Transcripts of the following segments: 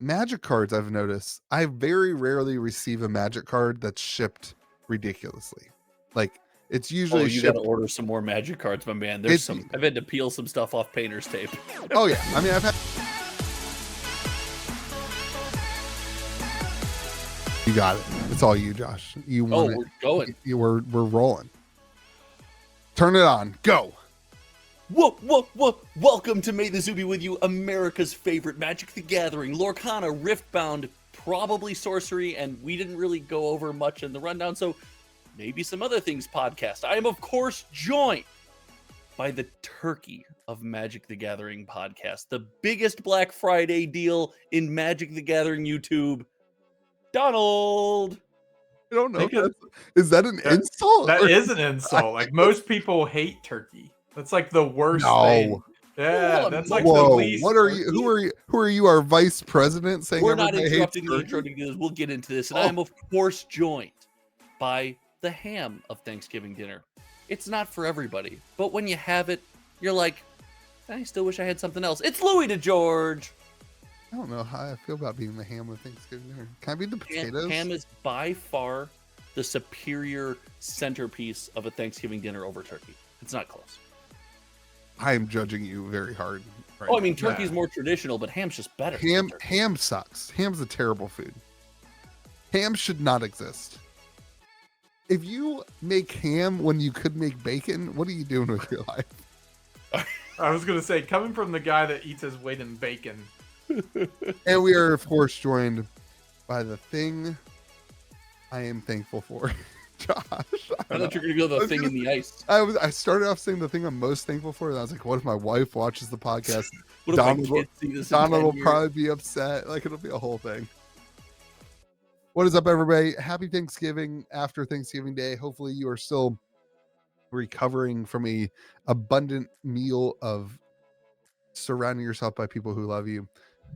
Magic cards, I've noticed, I very rarely receive a Magic card that's shipped ridiculously. Like, it's Oh, usually you got to shipped. order some more Magic cards, my man. It's I've had to peel some stuff off painter's tape. oh yeah. I mean, I've had. You got it. It's all you, Josh. You want we're going. We're rolling. Turn it on. Go. Whoa. Welcome to May the Zoo be with you, America's favorite Magic the Gathering, Lorcana, Riftbound, probably Sorcery, and we didn't really go over much in the rundown, so maybe some other things podcast. I am, of course, joined by the turkey of Magic the Gathering podcast, the biggest Black Friday deal in Magic the Gathering YouTube, Donald. I don't know. Is that an insult? That is an insult. Like, most people hate turkey. That's like the worst thing. Yeah, that's like the least. What are you? Who are you? Our vice president saying we're not interrupting the intro to this. We'll get into this, and I'm of course joined by the ham of Thanksgiving dinner. It's not for everybody, but when you have it, you're like, I still wish I had something else. It's Louis DeGeorge. I don't know how I feel about being the ham of Thanksgiving dinner. Can I be the potatoes? Ham is by far the superior centerpiece of a Thanksgiving dinner over turkey. It's not close. I am judging you very hard. Right I mean, turkey's more traditional, but ham's just better. Ham sucks. Ham's a terrible food. Ham should not exist. If you make ham when you could make bacon, what are you doing with your life? I was going to say, coming from the guy that eats his weight in bacon. And we are, of course, joined by the thing I am thankful for. Josh. I thought you were going to go the thing in the ice. I started off saying the thing I'm most thankful for, and I was like, what if my wife watches the podcast? What if Donald, my kids see this Donald will probably be upset. Like, it'll be a whole thing. What is up, everybody? Happy Thanksgiving after Thanksgiving Day. Hopefully you are still recovering from a abundant meal of surrounding yourself by people who love you.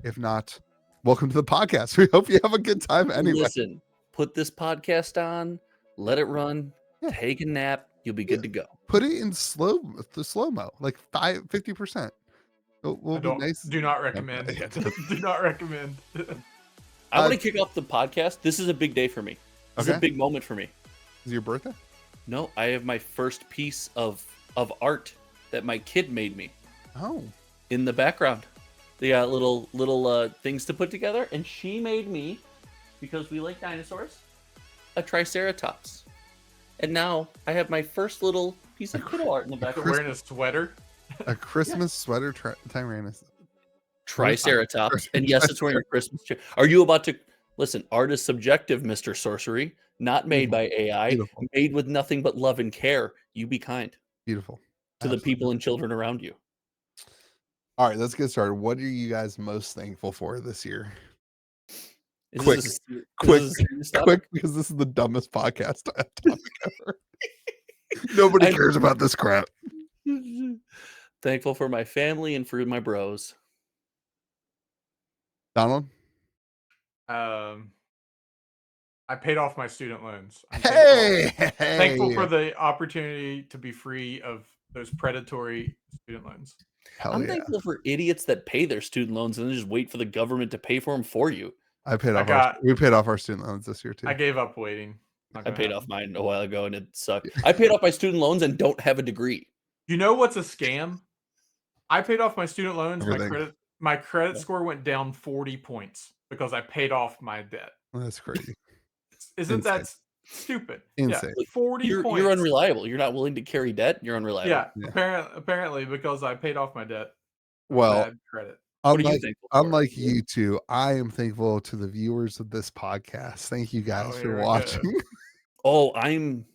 If not, welcome to the podcast. We hope you have a good time anyway. Listen, put this podcast on, let it run, take a nap, you'll be good to go. Put it in slow-mo, like 50%. We'll be nice. Do not recommend. Do not recommend. I want to kick off the podcast. This is a big day for me. This is a big moment for me. Is it your birthday? No, I have my first piece of art that my kid made me. Oh. In the background. They got little things to put together, and she made me, because we like dinosaurs, a Triceratops. And now I have my first little piece of kiddo art in the background. Wearing a sweater? A Christmas sweater Triceratops. And yes, it's wearing a Christmas tree. Are you about to listen? Art is subjective, Mr. Sorcery. Not made by AI. Beautiful. Made with nothing but love and care. You be kind. Beautiful. To the people and children around you. All right, let's get started. What are you guys most thankful for this year? Quick, because this is the dumbest podcast I have topic ever. Nobody cares about this crap. Thankful for my family and for my bros. Donald? I paid off my student loans. Thankful for the opportunity to be free of those predatory student loans. I'm thankful for idiots that pay their student loans and then just wait for the government to pay for them for you. We paid off our student loans this year too. I gave up waiting. I paid off mine a while ago and it sucked. I paid off my student loans and don't have a degree. You know what's a scam? I paid off my student loans. My credit score went down 40 points because I paid off my debt. That's crazy. Isn't that stupid? Insane. Yeah, 40 points. You're unreliable. You're not willing to carry debt. You're unreliable. Yeah. Apparently because I paid off my debt. Well, bad credit. Unlike you two, I am thankful to the viewers of this podcast. Thank you guys for watching. Oh, I'm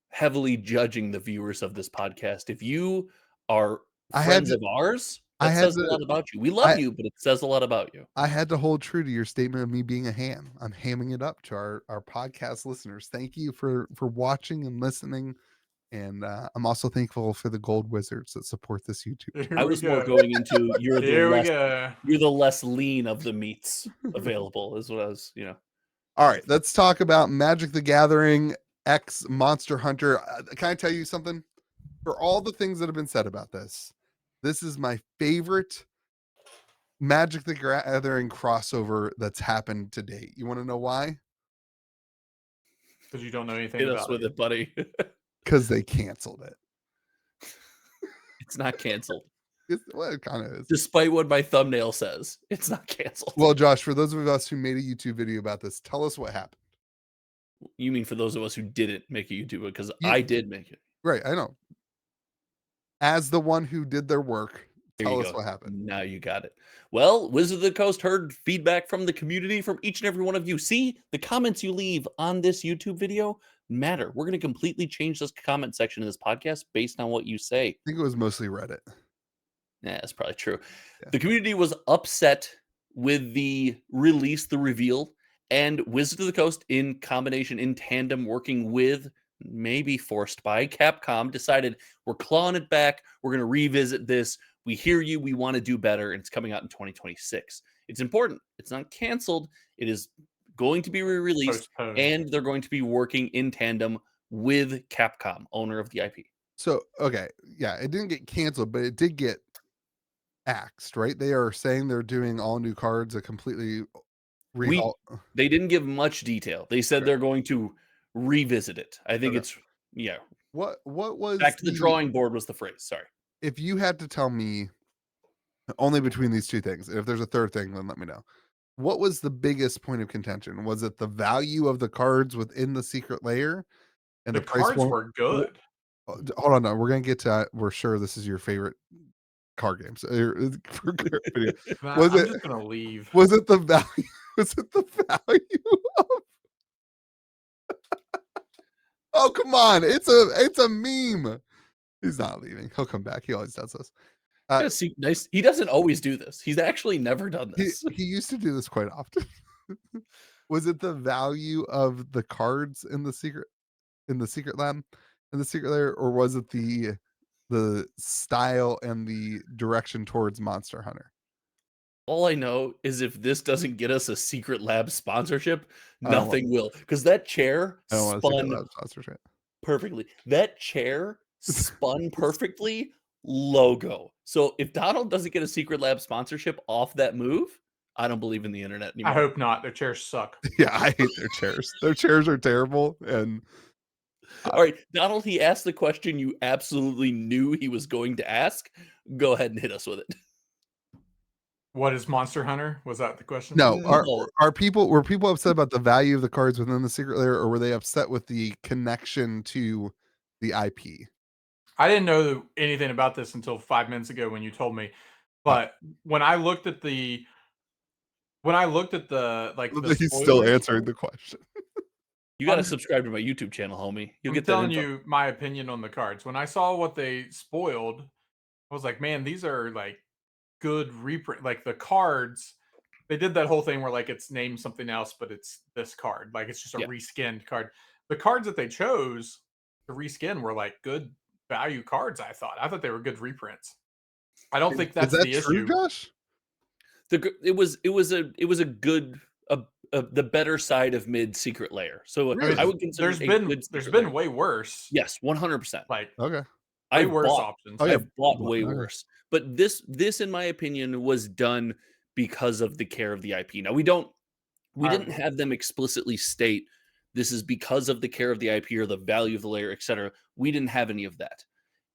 heavily judging the viewers of this podcast. If you are friends of ours, that says a lot about you. We love you, but it says a lot about you. I had to hold true to your statement of me being a ham. I'm hamming it up to our podcast listeners. Thank you for watching and listening. And I'm also thankful for the gold wizards that support this YouTube. I was more going into you're the less lean of the meats available is what I was, All right, let's talk about Magic the Gathering X Monster Hunter. Can I tell you something? For all the things that have been said about this is my favorite Magic the Gathering crossover that's happened to date. You want to know why? Because you don't know anything Hit us about with it, buddy. Because they canceled it. It's not canceled. Well, it kind of is. Despite what my thumbnail says, it's not canceled. Well, Josh, for those of us who made a YouTube video about this, tell us what happened. You mean for those of us who didn't make a YouTube, because I did make it. Right, I know. As the one who did their work, tell us what happened. Now you got it. Well, Wizard of the Coast heard feedback from the community, from each and every one of you. See, the comments you leave on this YouTube video matter. We're going to completely change this comment section of this podcast based on what you say. I think it was mostly Reddit. Yeah, that's probably true. Yeah. The community was upset with the release, the reveal, and Wizard of the Coast in combination, in tandem, working with, maybe forced by Capcom, decided we're clawing it back. We're going to revisit this. We hear you. We want to do better. And it's coming out in 2026. It's important. It's not canceled. It is going to be re-released. And they're going to be working in tandem with Capcom, owner of the IP. So, okay. Yeah, it didn't get canceled, but it did get axed, right? They are saying they're doing all new cards, a completely they didn't give much detail. They said they're going to revisit it. I think it's What was back to the drawing board was the phrase. Sorry. If you had to tell me only between these two things, if there's a third thing, then let me know. What was the biggest point of contention? Was it the value of the cards within the secret layer? And the price cards were good. Hold on, no, we're gonna get to. We're sure this is your favorite card games. I'm just gonna leave. Was it the value? Was it the value of? Oh, come on! It's a meme. He's not leaving. He'll come back. He always does this. Nice. He doesn't always do this. He's actually never done this. He used to do this quite often. Was it the value of the cards in the secret lab, in the secret layer, or was it the style and the direction towards Monster Hunter? All I know is if this doesn't get us a secret lab sponsorship, nothing will. Because that chair spun perfectly. That chair spun perfectly. Logo. So if Donald doesn't get a secret lab sponsorship off that move, I don't believe in the internet anymore. I hope not. Their chairs suck. Yeah, I hate their chairs. Their chairs are terrible. And all right, Donald, he asked the question you absolutely knew he was going to ask. Go ahead and hit us with it. What is Monster Hunter? Was that the question? No. Were people upset about the value of the cards within the secret layer, or were they upset with the connection to the IP? I didn't know anything about this until 5 minutes ago when you told me. But when I looked at the he's still answering the question. You got to subscribe to my YouTube channel, homie. I'm telling you my opinion on the cards. When I saw what they spoiled, I was like, man, these are like good reprint. Like the cards, they did that whole thing where like it's named something else, but it's this card. Like it's just a reskinned card. The cards that they chose to reskin were like good value cards. I thought they were good reprints. I don't think that's the issue. Josh? It was a good the better side of mid secret layer. So I would consider there's been way worse. Yes, 100%. Like okay, I've worse bought options. I've bought way worse. But this in my opinion was done because of the care of the IP. Now we didn't have them explicitly state this is because of the care of the IP or the value of the layer, etc. We didn't have any of that.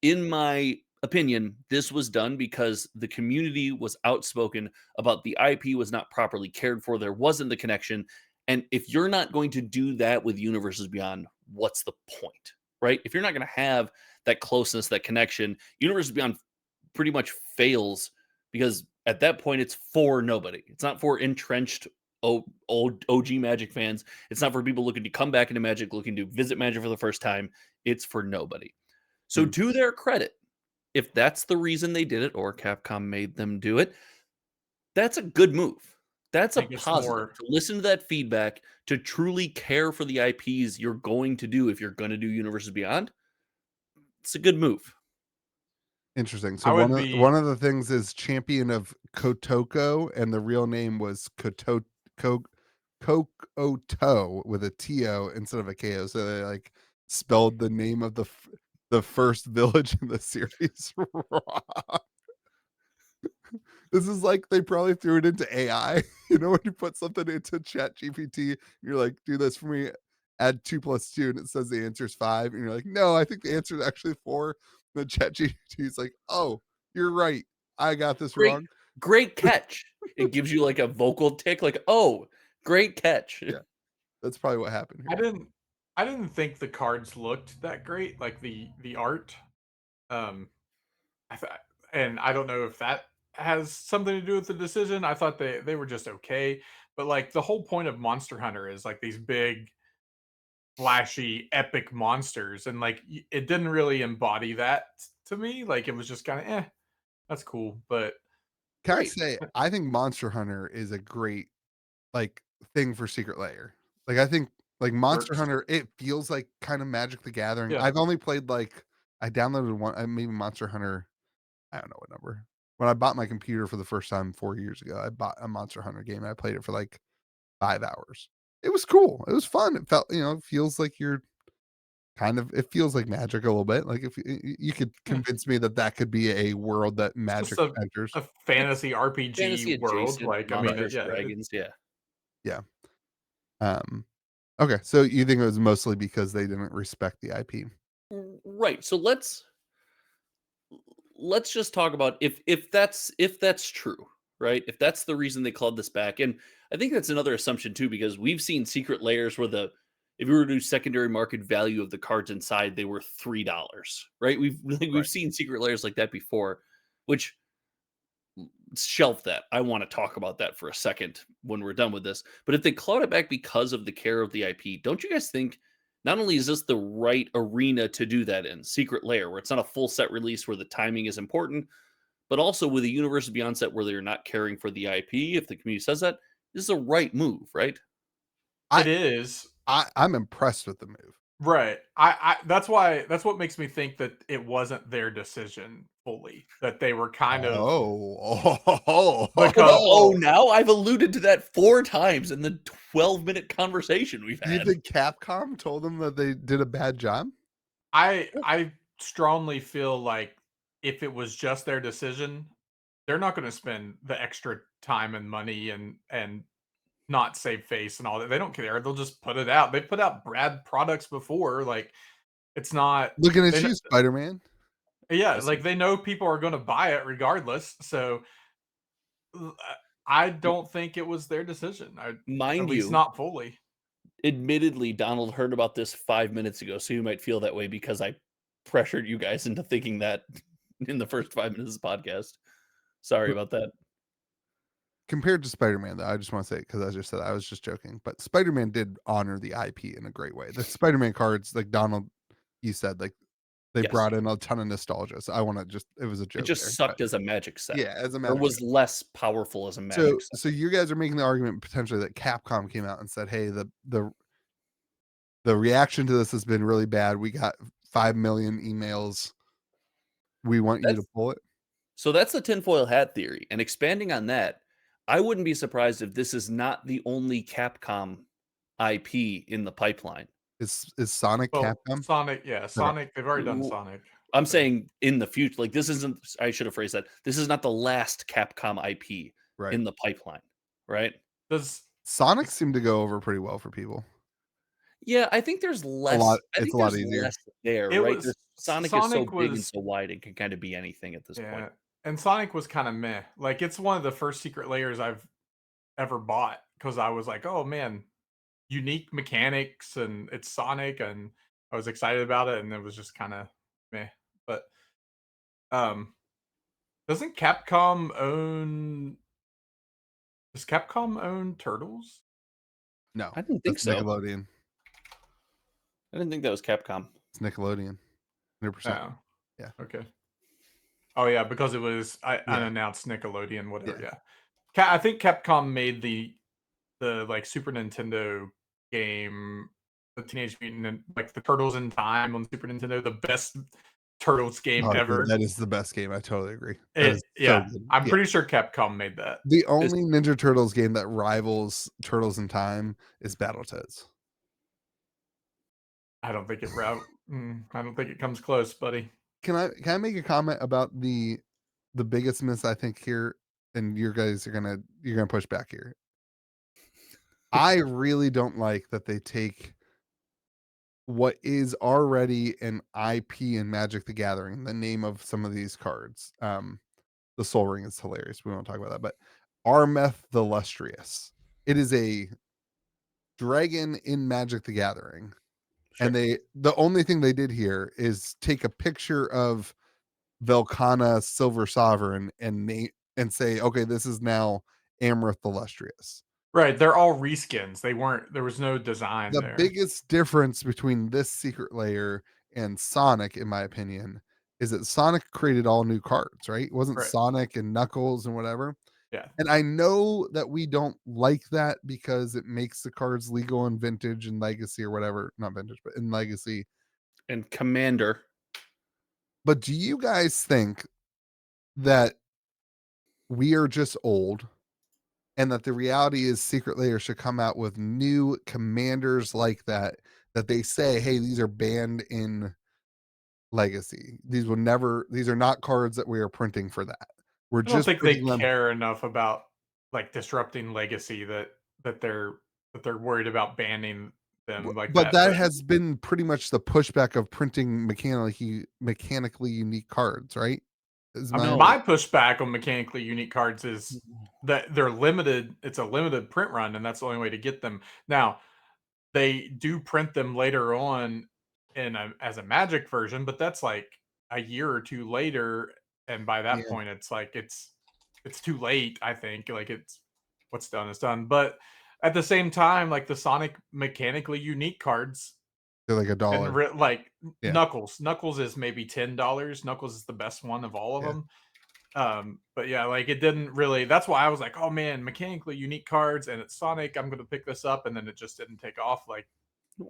In my opinion, this was done because the community was outspoken about the IP was not properly cared for. There wasn't the connection. And if you're not going to do that with Universes Beyond, what's the point, right? If you're not going to have that closeness, that connection, Universes Beyond pretty much fails because at that point it's for nobody. It's not for entrenched old OG Magic fans. It's not for people looking to come back into Magic, looking to visit Magic for the first time. It's for nobody. So to their credit, if that's the reason they did it or Capcom made them do it, that's a good move. That's a positive. To listen to that feedback, to truly care for the IPs you're going to do if you're going to do Universes Beyond, it's a good move. Interesting. So one of the things is champion of Kotoko, and the real name was Kokoto with a T-O instead of a K-O. So they like spelled the name of the first village in the series wrong. This is like they probably threw it into AI. You know, when you put something into Chat GPT, you're like, do this for me, add 2 plus 2, and it says the answer is 5. And you're like, no, I think the answer is actually 4. The Chat GPT is like, oh, you're right. I got this Great, wrong. great catch. It gives you like a vocal tick, like, oh, great catch. Yeah. That's probably what happened I here. didn't think the cards looked that great, like the art. Um, I thought, and I don't know if that has something to do with the decision. I thought they were just okay, but like the whole point of Monster Hunter is like these big, flashy, epic monsters, and like it didn't really embody that to me. Like it was just kind of that's cool, but Can I Right. say, I think Monster Hunter is a great like thing for Secret Lair. Like I think like Monster works. Hunter, it feels like kind of Magic the Gathering. Yeah, I've only played like I downloaded one, maybe Monster Hunter. I don't know what number. When I bought my computer for the first time 4 years ago, I bought a Monster Hunter game. I played it for like 5 hours. It was cool. It was fun. It felt, it feels like you're kind of. It feels like Magic a little bit. Like if you could yeah. convince me that that could be a world that It's just Magic enters. a Yeah. fantasy RPG Fantasy world. adjacent, Like I mean, Right. monsters, yeah, dragons, yeah. Yeah. Um. Okay, so you think it was mostly because they didn't respect the IP? Right. So let's just talk about if that's true, right? If that's the reason they clawed this back, and I think that's another assumption too, because we've seen secret layers where the if you were to do secondary market value of the cards inside, they were $3, right? We've Right. seen secret layers like that before, which shelf that. I want to talk about that for a second when we're done with this. But if they clawed it back because of the care of the IP, don't you guys think not only is this the right arena to do that in Secret Lair, where it's not a full set release where the timing is important, but also with a Universe Beyond set where they're not caring for the IP, if the community says that, this is a right move, right? I it is. I'm impressed with the move. Right. That's what makes me think that it wasn't their decision fully. That they were kind of because Oh, now I've alluded to that 4 times in the 12-minute conversation we've Do you had. think Capcom told them that they did a bad job? I strongly feel like if it was just their decision, they're not going to spend the extra time and money and not save face and all that. They don't care. They'll just put it out. They put out bad products before. Like it's not. Looking at They you, Spider-Man. Yeah, like Listen, they know people are going to buy it regardless. So I don't think it was their decision. At mind least you, not fully. admittedly, Donald heard about this 5 minutes ago, so you might feel that way because I pressured you guys into thinking that in the first 5 minutes of the podcast. Sorry about that. Compared to Spider-Man, though, I just want to say, because I just said I was just joking, but Spider-Man did honor the IP in a great way. The Spider-Man cards, like Donald, you said, like they Yes. brought in a ton of nostalgia. So I want to just, it was a It joke just there. But sucked as a Magic set, yeah, as a or Magic was set. less powerful as a So, Magic set. so you guys are making the argument potentially that Capcom came out and said, "Hey, the reaction to this has been really bad. We got 5 million emails. We want you to That's pull it." so that's the tinfoil hat theory. And expanding on that, I wouldn't be surprised if this is not the only Capcom IP in the pipeline. Is Sonic Well, Capcom? Sonic, yeah, Okay, Sonic. They've already done W- Sonic. I'm So saying in the future, like this isn't, I should have phrased that. This is not the last Capcom IP right. in the pipeline, right? does Sonic seemed to go over pretty well for people. Yeah, I think there's less. I It's think a lot there's easier. less there, it right? was There's Sonic is so Sonic big and was so wide, it can kind of be anything at this point. yeah, and Sonic was kind of meh. Like it's one of the first secret layers I've ever bought because I was like, oh man, unique mechanics and it's Sonic and I was excited about it and it was just kind of meh. But um doesn't Capcom own does Capcom own Turtles? No, I didn't think that's so. Nickelodeon. I didn't think that was Capcom. It's Nickelodeon, 100%. Oh, Yeah, okay. Oh yeah, because it was yeah, unannounced Nickelodeon, whatever. yeah. Yeah, I think Capcom made the like Super Nintendo game, the Teenage Mutant like the Turtles in Time on Super Nintendo, the best Turtles game Oh, dude, ever. that is the best game. I totally agree. That It is so yeah, good. I'm Yeah. pretty sure Capcom made that. The This only Ninja Turtles game that rivals Turtles in Time is Battletoads. I don't think I don't think it comes close, buddy. Can I make a comment about the biggest miss I think here and you guys you're gonna push back here. I really don't like that they take what is already an IP in Magic the Gathering, the name of some of these cards. The Soul Ring is hilarious. We won't talk about that, but Armeth the Lustrous. It is a dragon in Magic the Gathering. Sure. And the only thing they did here is take a picture of Velkhana Silver Sovereign and say, okay, this is now Amrith the Lustrous. Right, they're all reskins. They weren't. There was no design The there. biggest difference between this secret layer and Sonic, in my opinion, is that Sonic created all new cards, right? It wasn't Right. Sonic and Knuckles and whatever. Yeah. And I know that we don't like that because it makes the cards legal in Vintage and Legacy or whatever. Not Vintage, but in Legacy. And Commander. But do you guys think that we are just old and that the reality is Secret Layer should come out with new commanders like that they say, hey, these are banned in Legacy. These are not cards that we are printing for that. We're I don't just think they printing them. care enough about like disrupting Legacy that they're worried about banning them like But that. that has been pretty much the pushback of printing mechanically unique cards, right? I mean, my pushback on mechanically unique cards is that they're limited. It's a limited print run, and that's the only way to get them. Now, they do print them later on as a Magic version, but that's like a year or two later, and by that Yeah. point, it's like it's too late. I think like it's what's done is done. But at the same time, like the Sonic mechanically unique cards, They're like and $1. like Yeah. Knuckles is maybe $10. Knuckles is the best one of all of them. But yeah, like it didn't really. That's why I was like, oh man, mechanically unique cards, and it's Sonic. I'm gonna pick this up, and then it just didn't take off. Like,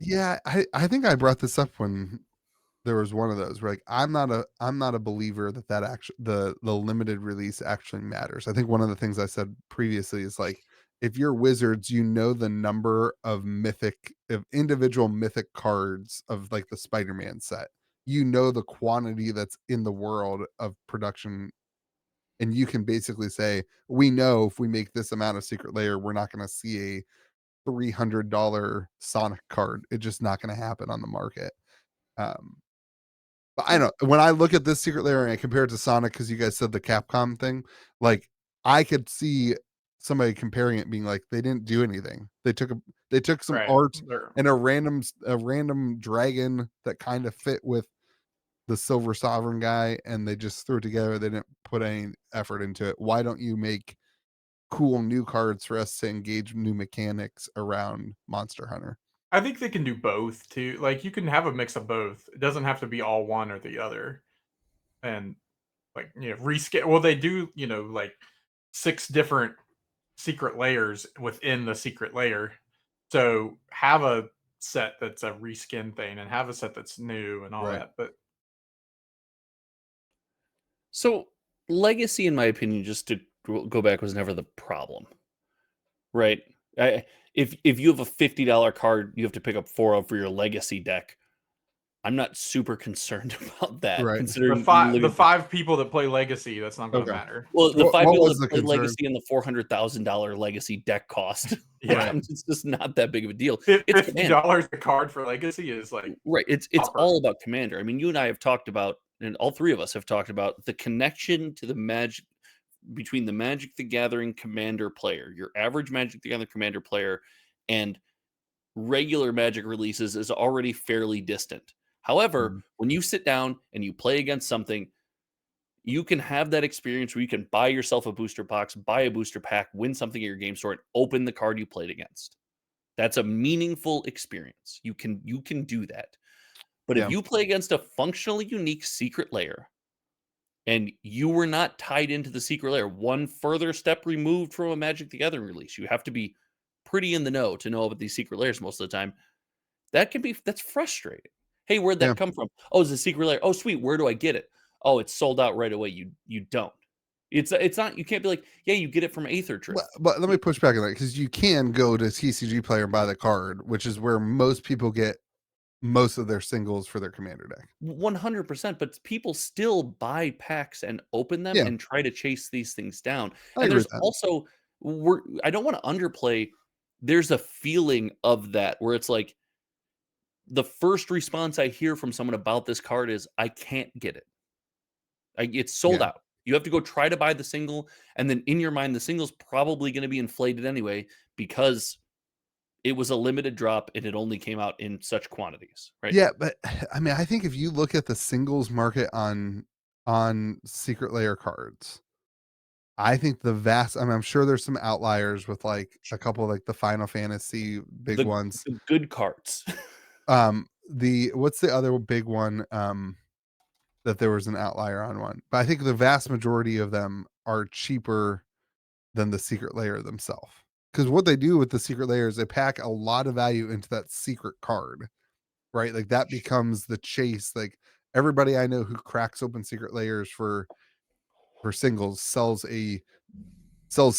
Yeah, I think I brought this up when there was one of those where like I'm not a believer that actually the limited release actually matters. I think one of the things I said previously is like if you're Wizards, you know the number of individual mythic cards of like the Spider-Man set. You know the quantity that's in the world of production, and you can basically say, we know if we make this amount of Secret Layer, we're not going to see a $300 Sonic card. It's just not going to happen on the market. But I know when I look at this Secret Layer and I compare it to Sonic, because you guys said the Capcom thing, like I could see somebody comparing it being like they didn't do anything. They took some right, art they're- and a random dragon that kind of fit with the Silver Sovereign guy, and they just threw it together. They didn't put any effort into it. Why don't you make cool new cards for us to engage new mechanics around Monster Hunter? I think they can do both too. Like you can have a mix of both. It doesn't have to be all one or the other. And like rescale. Well, they do like 6 different secret layers within the secret layer. So have a set that's a reskin thing, and have a set that's new and all Right. that. But So Legacy, in my opinion, just to go back, was never the problem, right? If you have a $50 card, you have to pick up 4 of for your Legacy deck. I'm not super concerned about that, Right. considering the 5 people that play Legacy, that's not going to Okay. matter. well, the What- 5 what people was that the play concern? Legacy and the $400,000 Legacy deck cost. Yeah. It's just not that big of a deal. It's Commander. $50 a card for Legacy is like Right. It's Copper. all about Commander. I mean, you and I have talked about, and all 3 of us have talked about the connection to the Magic between the Magic the Gathering Commander player, your average Magic the Gathering Commander player, and regular Magic releases is already fairly distant. However, when you sit down and you play against something, you can have that experience where you can buy yourself a booster box, buy a booster pack, win something at your game store, and open the card you played against. That's a meaningful experience. You can do that. But Yeah. if you play against a functionally unique secret layer and you were not tied into the secret layer, one further step removed from a Magic the Gathering release, you have to be pretty in the know to know about these secret layers most of the time. That's frustrating. Hey, where'd that come from? Oh, it's a secret layer. Oh, sweet. Where do I get it? Oh, it's sold out right away. You don't. It's not. You can't be like, yeah, you get it from Aether Drift. But let me push back on that, because you can go to TCG Player and buy the card, which is where most people get most of their singles for their commander deck. 100%, but people still buy packs and open them Yeah, and try to chase these things down. I And agree there's with that. also I don't want to underplay. There's a feeling of that where it's like the first response I hear from someone about this card is, "I can't get it. It's sold Yeah. out. You have to go try to buy the single, and then in your mind, the single's probably going to be inflated anyway because it was a limited drop and it only came out in such quantities, right?" Yeah, but I mean, I think if you look at the singles market on Secret Layer cards, I think I'm sure there's some outliers with like a couple of like the Final Fantasy big The ones. the good cards. The what's the other big one? That there was an outlier on one. But I think the vast majority of them are cheaper than the secret layer themselves. Because what they do with the secret layer is they pack a lot of value into that secret card, right? Like that becomes the chase. Like everybody I know who cracks open secret layers for singles sells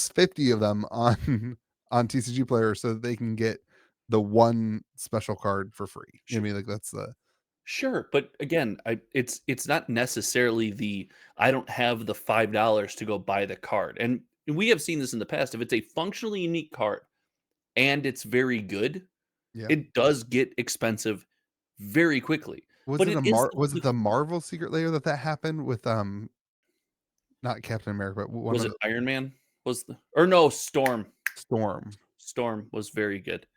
50 of them on on TCG Player so that they can get the one special card for free. I mean, like that's the Sure, but again, it's not necessarily I don't have the $5 to go buy the card. And we have seen this in the past. If it's a functionally unique card and it's very good, yeah. it does get expensive very quickly. Was But it it is was it the Marvel secret layer that happened with not Captain America, but one was of it the Iron Man? Was the or no, Storm. Storm. Storm was very good.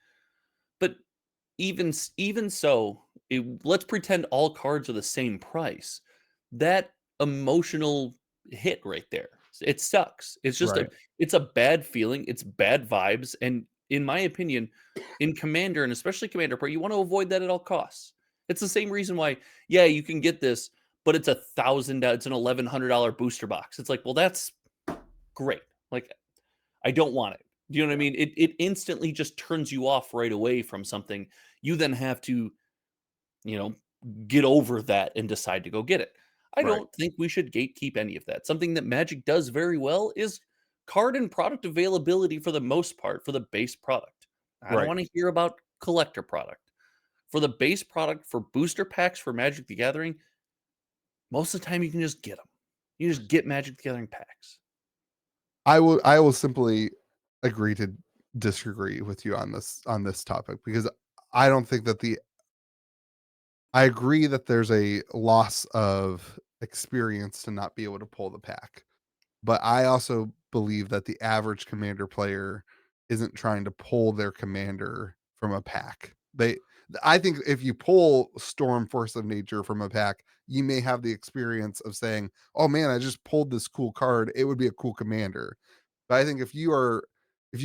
But even so, let's pretend all cards are the same price. That emotional hit right there, it sucks. Right. It's a bad feeling. It's bad vibes, and in my opinion, in Commander and especially Commander Pro, you want to avoid that at all costs. It's the same reason why, yeah, you can get this, but it's it's an $1,100 booster box. It's like, well, that's great. Like, I don't want it. Do you know what I mean? It instantly just turns you off right away from something. You then have to, you know, get over that and decide to go get it. I Right. don't think we should gatekeep any of that. Something that Magic does very well is card and product availability for the most part for the base product. I don't Right. want to hear about collector product. For the base product for booster packs for Magic the Gathering, most of the time you can just get them. You just get Magic the Gathering packs. I will simply agree to disagree with you on this topic because I don't think that the I agree that there's a loss of experience to not be able to pull the pack. But I also believe that the average commander player isn't trying to pull their commander from a pack. I think if you pull Storm Force of Nature from a pack, you may have the experience of saying, "Oh man, I just pulled this cool card. It would be a cool commander." But I think if you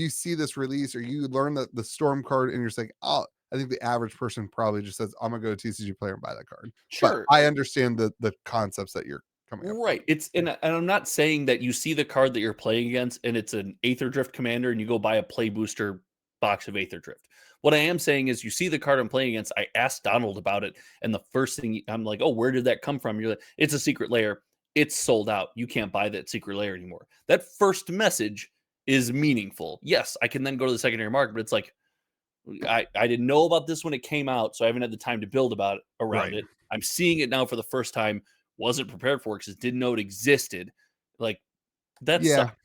see this release or you learn that the Storm card and you're just like, "Oh," I think the average person probably just says, "I'm gonna go to TCG Player and buy that card." But Sure. I understand the concepts that you're coming up with. Right. And I'm not saying that you see the card that you're playing against and it's an Aether Drift commander and you go buy a play booster box of Aether Drift. What I am saying is you see the card I'm playing against. I asked Donald about it, and the first thing I'm like, "Oh, where did that come from?" You're like, "It's a secret layer. It's sold out. You can't buy that secret layer anymore." That first message is meaningful. Yes, I can then go to the secondary market, but it's like I didn't know about this when it came out, so I haven't had the time to build around Right. it. I'm seeing it now for the first time. Wasn't prepared for it because didn't know it existed. Like that Yeah. sucks.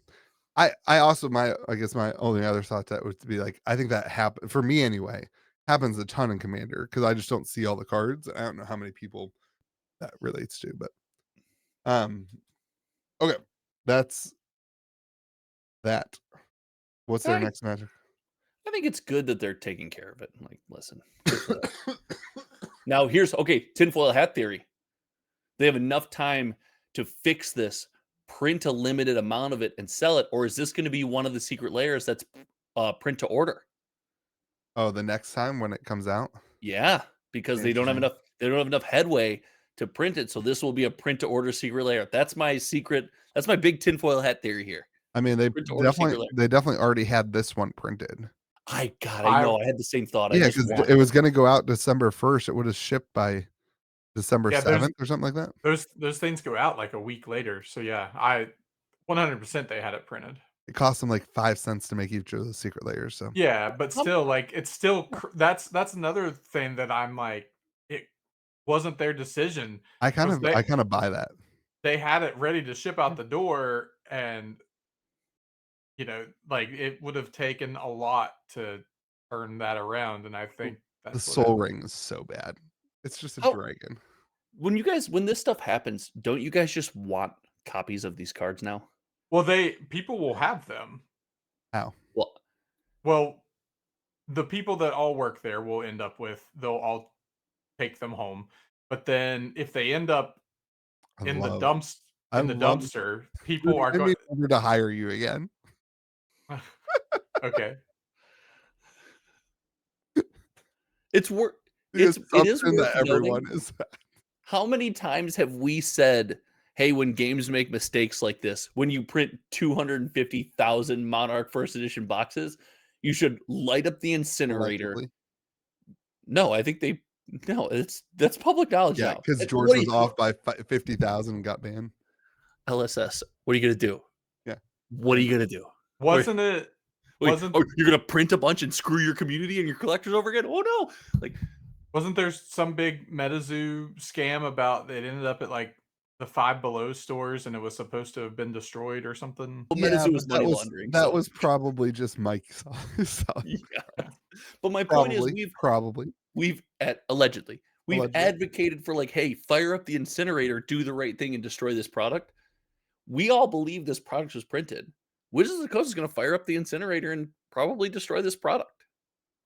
I also I guess my only other thought that would be like I think that happen for me anyway happens a ton in Commander because I just don't see all the cards. I don't know how many people that relates to, but um okay. That's that. What's their I next magic? I think it's good that they're taking care of it. Like, listen, good for them. Now here's okay. Tinfoil hat theory. They have enough time to fix this, print a limited amount of it, and sell it, or is this going to be one of the secret layers that's print to order? Oh, the next time when it comes out? Yeah, because Interesting. they don't have enough headway to print it, so this will be a print to order secret layer. That's my big tinfoil hat theory here. I mean, Print to order secret layer. they definitely already had this one printed. I I know, I had the same thought. I Yeah, just because want it was gonna go out December 1st. It would have shipped by December yeah, 7th or something like that. those things go out like a week later. So yeah, I 100% they had it printed. It cost them like 5 cents to make each of those secret layers. So Yeah, but um, still, like, it's still that's another thing that I'm like, wasn't their decision. I It was kind of buy that. they had it ready to ship out the door, and like it would have taken a lot to turn that around, and I think The that's what Soul happened. Ring is so bad. It's just a How dragon. when this stuff happens, don't you guys just want copies of these cards now? Well, people will have them. How? Well, Well, the people that all work there will end up with they'll all take them home. But then if they end up I in the love dumps I in the love dumpster, people Rudy, are I going made over to hire you again. okay. it's wor The it is assumption worth that noting. everyone is How many times have we said, "Hey, when games make mistakes like this, when you print 250,000 Monarch First Edition boxes, you should light up the incinerator." allegedly. No, I think no, that's public knowledge Yeah, now. because And George was off by 50,000 and got banned. LSS, what are you gonna do? Yeah. What are you gonna do? Wait, Wasn't it wait, wasn't oh, you're gonna print a bunch and screw your community and your collectors over again? Oh no! Like wasn't there some big MetaZoo scam about it ended up at like the Five Below stores and it was supposed to have been destroyed or something? well, Yeah, MetaZoo but was money laundering, that so was probably just Mike selling yeah. the cards. But my point is Probably, we've allegedly we've allegedly. advocated for like, hey, fire up the incinerator, do the right thing, and destroy this product. We all believe this product was printed. Wizards of the Coast is going to fire up the incinerator and probably destroy this product.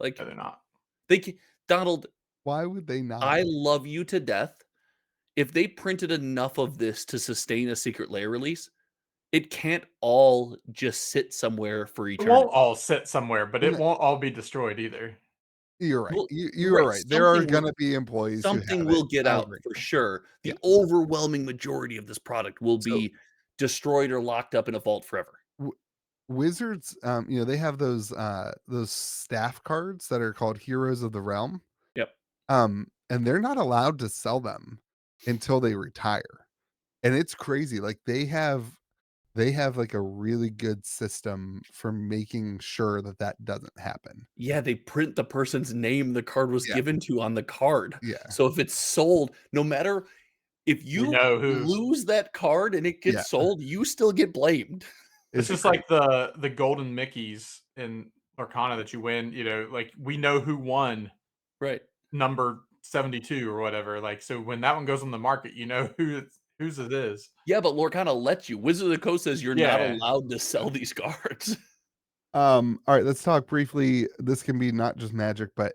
No, Like they're not. Donald, Why would they not? I love you to death. If they printed enough of this to sustain a Secret Lair release, it can't all just sit somewhere for It won't eternity. all sit somewhere, but it And won't all be destroyed either. you're right. Well, You are right. right. There are gonna be employees who Something have it. will get I out agree. for sure. Yeah. The overwhelming majority of this product will So be destroyed or locked up in a vault forever. Wizards, they have those staff cards that are called Heroes of the Realm. Yep. And they're not allowed to sell them until they retire. And it's crazy. Like they have like a really good system for making sure that that doesn't happen. Yeah, they print the person's name the card was Yeah. given to on the card. Yeah. So if it's sold, no matter if We you know who. lose that card and it gets Yeah. sold, you still get blamed. It's just great. like the golden Mickeys in Arcana that you win, like we know who won Right. number 72 or whatever. Like so when that one goes on the market, you know whose it is. Yeah, but Lorcana lets you. Wizard of the Coast says you're not Yeah. allowed to sell these cards. All right, let's talk briefly. This can be not just Magic, but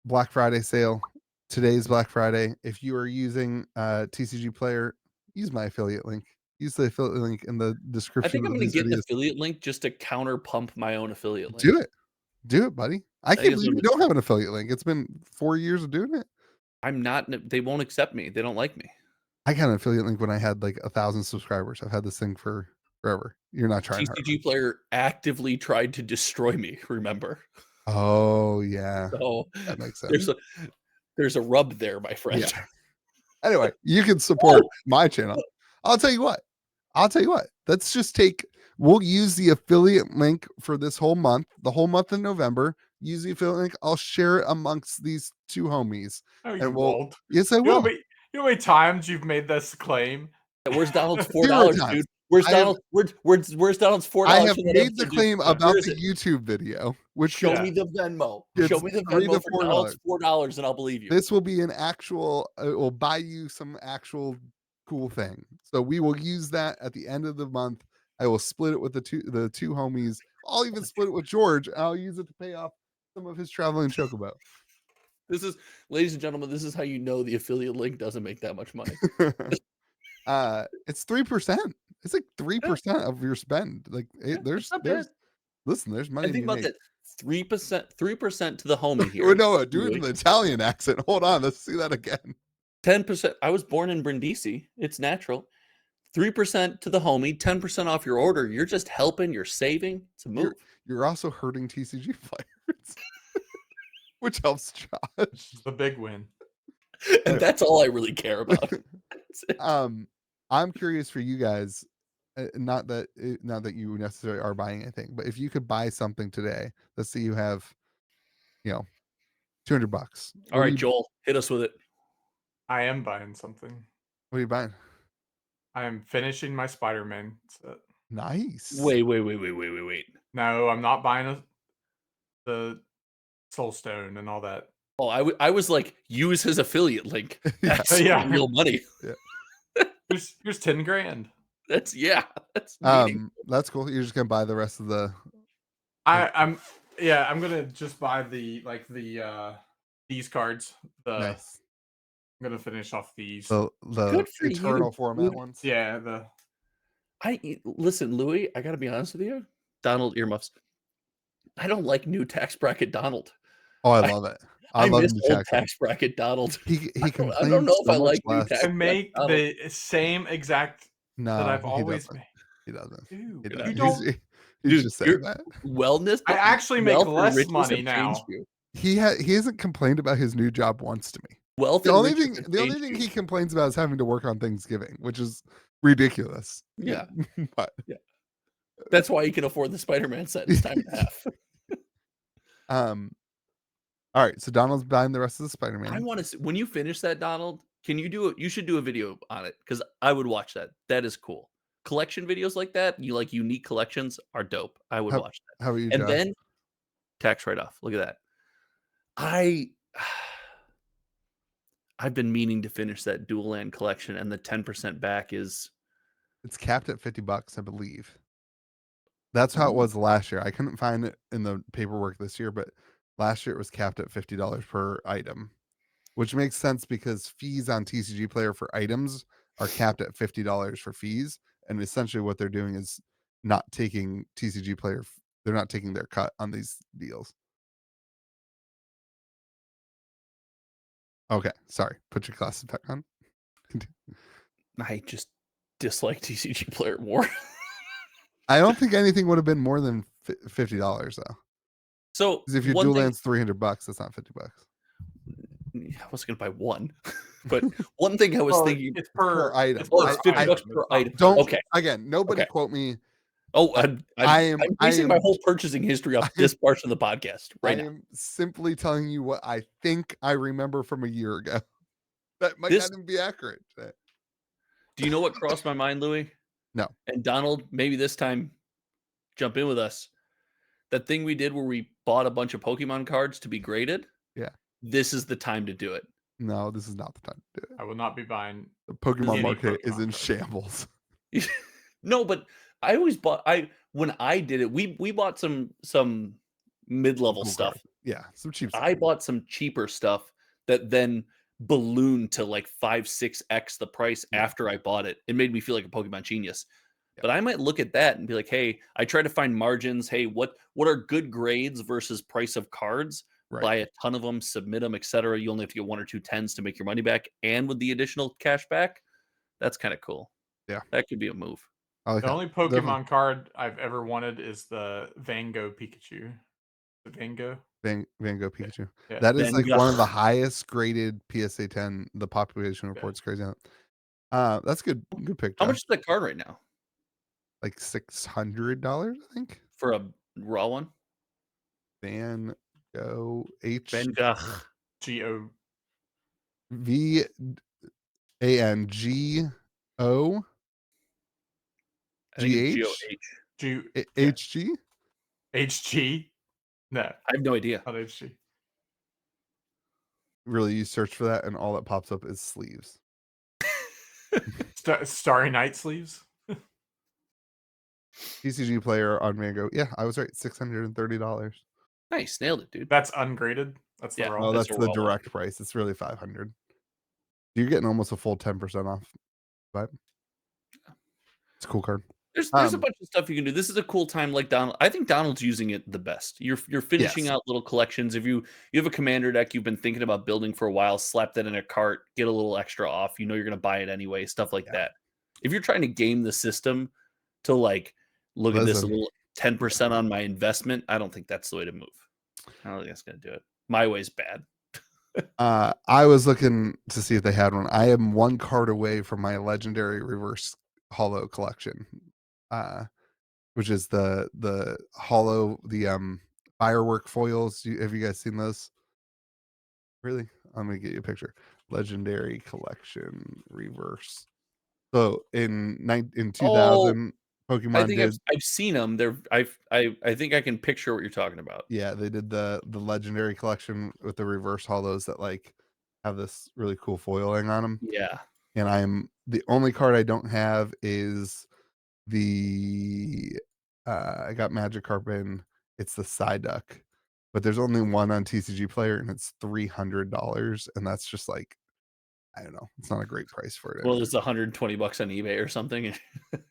Black Friday sale. Today's Black Friday. If you are using TCG Player, use my affiliate link. Use the affiliate link in the I description think I'm of gonna these get an videos. affiliate link just to counter pump my own affiliate link. Do it. Do it, buddy. I think can't it's believe what you I'm don't have an affiliate link. It's been 4 years of doing it. I'm not they won't accept me. They don't like me. I got an affiliate link when I had like 1,000 subscribers. I've had this thing for forever. You're not trying hard. TCG Player actively tried to destroy me, remember? Oh yeah, So that makes sense. there's a rub there, my friend. Yeah. Anyway, you can support Oh, my channel. I'll tell you what. Let's just we'll use the affiliate link for this whole month, the whole month of November. Use the affiliate link. I'll share it amongst these two homies. No, you And won't. yes, I You know, will. how many, you know how many times you've made this claim? Where's Donald's Zero $4, times. dude? Where's I have- Donald? Where's Donald's $4? I have for that made the episode, dude? claim Where about is the it? YouTube video, which Show Yeah. me the Venmo. It's Show me the $3 to Venmo for Donald's $4, and I'll believe you. this will be an actual it will buy you some actual cool thing. So we will use that at the end of the month. I will split it with the two homies. I'll even split it with George. I'll use it to pay off some of his traveling chocobo. This is, ladies and gentlemen, this is how you know the affiliate link doesn't make that much money. It's 3%. It's like 3% of your spend. Like there's not bad. listen, there's money And think to be about made. that 3% to the homie Oh, here. no, do it in the Italian accent. Hold on, let's see that again. 10%. I was born in Brindisi. It's natural. 3% to the homie, 10% off your order. You're just helping, you're saving. It's a move. You're also hurting TCG players, which helps Josh. The big win. And that's all I really care about. That's it. I'm curious for you guys, not that you necessarily are buying anything, but if you could buy something today, let's say you have, $200. All right, Joel, hit us with it. I am buying something. What are you buying? I am finishing my Spider-Man set. Nice. Wait. No, I'm not buying the Soul Stone and all that. Oh, I was like, use his affiliate link. Yeah. That's Yeah. real money. Here's 10 grand. That's meaning. That's cool. You're just gonna buy the rest of the. I'm gonna just buy these cards. Nice. I'm gonna finish off these. The Good for eternal you, format dude. ones. Yeah, Listen, Louis, I gotta be honest with you. Donald earmuffs. I don't like new tax bracket Donald. Oh, I love it. I love miss new old tax. tax bracket Donald. He I complains don't know if so I much like new less. tax to bracket make Donald. the same exact No, that I've he always doesn't. made. He doesn't. Dude, He you doesn't. don't. He's Dude, just saying that. Wellness. I actually make wealth and less riches money have now. changed you. He hasn't complained about his new job once to me. Wealth The and only riches thing have the only changed thing you. he complains about is having to work on Thanksgiving, which is ridiculous. Yeah. But That's why he can afford the Spider-Man set. It's time and a half. all right, so Donald's buying the rest of the I Spider-Man. want to see when you finish that, Donald. Can you do it? You should do a video on it because I would watch that. That is cool. Collection videos like that, you like unique collections are dope. I would watch that. How about you, And Josh? then tax write-off. Look at that. I've been meaning to finish that dual land collection, and the 10% back is It's capped at $50, I believe. That's how it was last year. I couldn't find it in the paperwork this year, but last year it was capped at $50 per item, which makes sense because fees on TCG Player for items are capped at $50 for fees. And essentially what they're doing is not taking TCG Player. They're not taking their cut on these deals. Okay. Sorry. Put your glasses back on. I just dislike TCG Player more. I don't think anything would have been more than $50 though. So Because if your dual land's $300, that's not $50. I was going to buy one, but one thing I was thinking It's per item. Oh, it's $50 per item. Don't Okay. Again. Nobody quote me. Oh, I'm basing my am whole purchasing history off this part of the podcast right now. I am simply telling you what I think I remember from a year ago. That might not even be accurate. Do you know what crossed my mind, Louis? No. And Donald, maybe this time, jump in with us. That thing we did where we bought a bunch of Pokemon cards to be graded. Yeah. This is the time to do it. No, this is not the time to do it. I will not be buying. The Pokemon market is in cards. shambles. No, but I always bought. When I did it, we bought some mid-level Cool stuff. card. Yeah, some cheap stuff. I bought some cheaper stuff that then ballooned to like 5-6x the price after I bought it. It made me feel like a Pokemon genius. Yeah. But I might look at that and be like, hey, I try to find margins. Hey, what are good grades versus price of cards? Right. Buy a ton of them, submit them, etc. You only have to get 1 or 2 10s to make your money back, and with the additional cash back, that's kind of cool. Yeah, that could be a move. The only Pokemon card I've ever wanted is the Van Gogh Pikachu. The Van Gogh? Van Gogh Pikachu. Yeah. That is like one of the highest graded PSA 10. The population report's crazy on it. That's good pick. How much is that card right now? Like $600, I think. For a raw one? Van Gogh Van Gogh. G-O. VANGO. HG? HG? No. I have no idea. Not HG. Really, you search for that and all that pops up is sleeves. Starry Night sleeves? TCG Player on Mango. Yeah, I was right. $630. Nice, nailed it, dude. That's ungraded. That's the raw. No, that's the direct price. It's really $500. You're getting almost a full 10% off. But it's a cool card. There's a bunch of stuff you can do. This is a cool time, like Donald. I think Donald's using it the best. You're finishing out little collections. If you have a commander deck you've been thinking about building for a while, slap that in a cart, get a little extra off. You know you're going to buy it anyway. Stuff like that. If you're trying to game the system to like look at this a little 10% on my investment, I don't think that's the way to move. I don't think that's going to do it. My way's bad. I was looking to see if they had one. I am 1 card away from my legendary reverse hollow collection, which is the hollow, the firework foils. Have you guys seen those? Really? I'm gonna get you a picture. Legendary Collection reverse. So in 2000, I Pokemon think did. I've seen them. I think I can picture what you're talking about. Yeah, they did the Legendary Collection with the reverse hollows that like have this really cool foiling on them. Yeah. And I'm the only card I don't have is the I got Magikarp in. It's the Psyduck, but there's only one on TCG Player, and it's $300, and that's just like I don't know. It's not a great price for it. Well, it's $120 on eBay or something.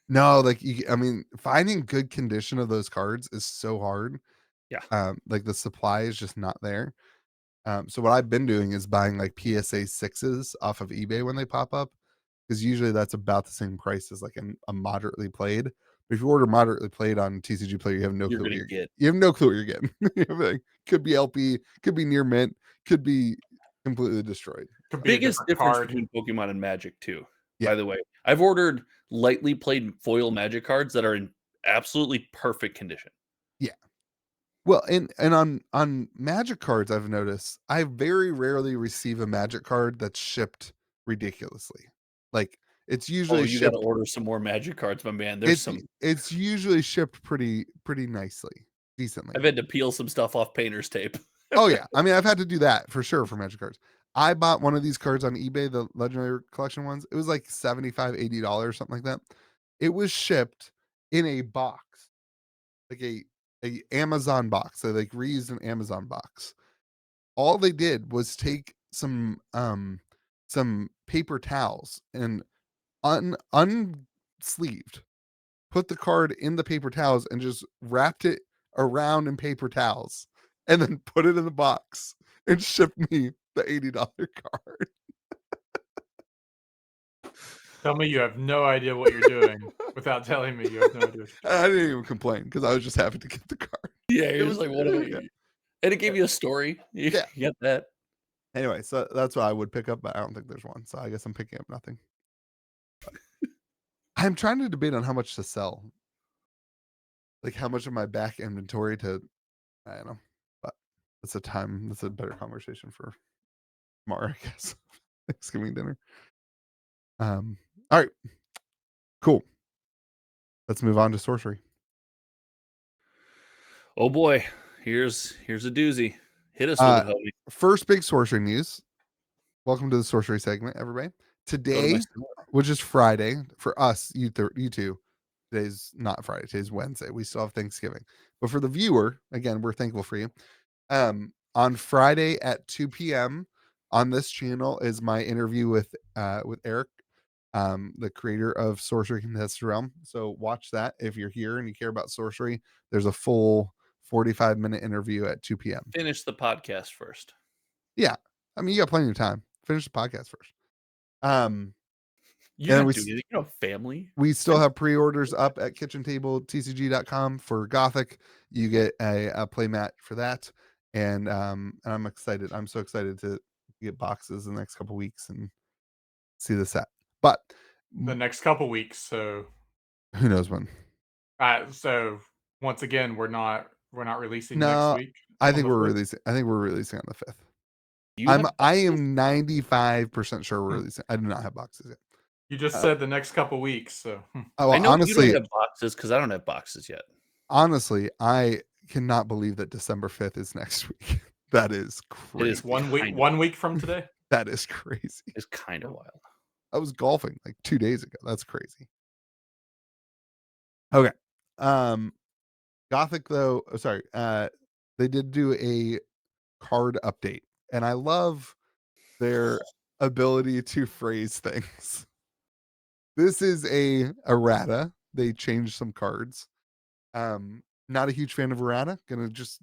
No, like I mean, finding good condition of those cards is so hard. Yeah. Like the supply is just not there. So what I've been doing is buying like PSA 6s off of eBay when they pop up, because usually that's about the same price as like a moderately played. But if you order moderately played on TCG Player, you have no You're clue gonna what get. you have no clue what you're getting. You have, like, could be LP, could be near mint, could be completely destroyed. Could be a Biggest different difference card. between Pokemon and Magic too. Yeah. By the way, I've ordered lightly played foil Magic cards that are in absolutely perfect condition. Yeah. Well, and on Magic cards, I've noticed I very rarely receive a Magic card that's shipped ridiculously. Like it's Oh, usually you got to shipped. order some more Magic cards, my man. There's some. It's usually shipped pretty nicely, decently. I've had to peel some stuff off painter's tape. Oh yeah, I mean I've had to do that for sure for Magic cards. I bought one of these cards on eBay, the Legendary Collection ones. It was like $75-$80, something like that. It was shipped in a box, like a Amazon box. So like reused an Amazon box. All they did was take some paper towels and unsleeved, put the card in the paper towels and just wrapped it around in paper towels and then put it in the box and shipped me the $80 card. Tell me you have no idea what you're doing without telling me you have no idea. I didn't even complain because I was just happy to get the card. Yeah, it was was- like, what am I? yeah. And it gave you a story. You Yeah. get that. Anyway, so that's what I would pick up, but I don't think there's one. So I guess I'm picking up nothing. I'm trying to debate on how much to sell. Like how much of my back inventory to, I don't know, but that's a better conversation for tomorrow, I guess. Thanksgiving dinner. All right, cool. Let's move on to sorcery. Oh boy, here's a doozy. Hit us with it, homie. First big sorcery news. Welcome to the sorcery segment, everybody. Go to my Today, store. which is Friday for us, you two. Today's not Friday. Today's Wednesday. We still have Thanksgiving, but for the viewer, again, we're thankful for you. On Friday at 2 p.m. on this channel is my interview with Eric, the creator of Sorcery Contested Realm. So watch that if you're here and you care about sorcery. There's a full 45-minute interview at 2 p.m. Finish the podcast first. Yeah, I mean you got plenty of time. Finish the podcast first. You don't do anything. You know, family. We still have pre-orders up at KitchenTableTCG.com for Gothic. You get a play mat for that, and I'm excited. I'm so excited to get boxes in the next couple weeks and see the set. But The next couple weeks, so who knows when? So once again, we're not releasing No, next week. I on think the we're 4th? releasing. I think we're releasing on the 5th. You I am 95% sure we're releasing. I do not have boxes yet. You just said the next couple weeks, so Oh, I know honestly, you don't have boxes because I don't have boxes yet. honestly, I cannot believe that December 5th is next week. That is crazy. It is one week from today. That is crazy. It's kind of wild. I was golfing like 2 days ago. That's crazy. Okay. Gothic though, sorry. They did do a card update, and I love their ability to phrase things. This is a errata. They changed some cards. Not a huge fan of errata. Gonna just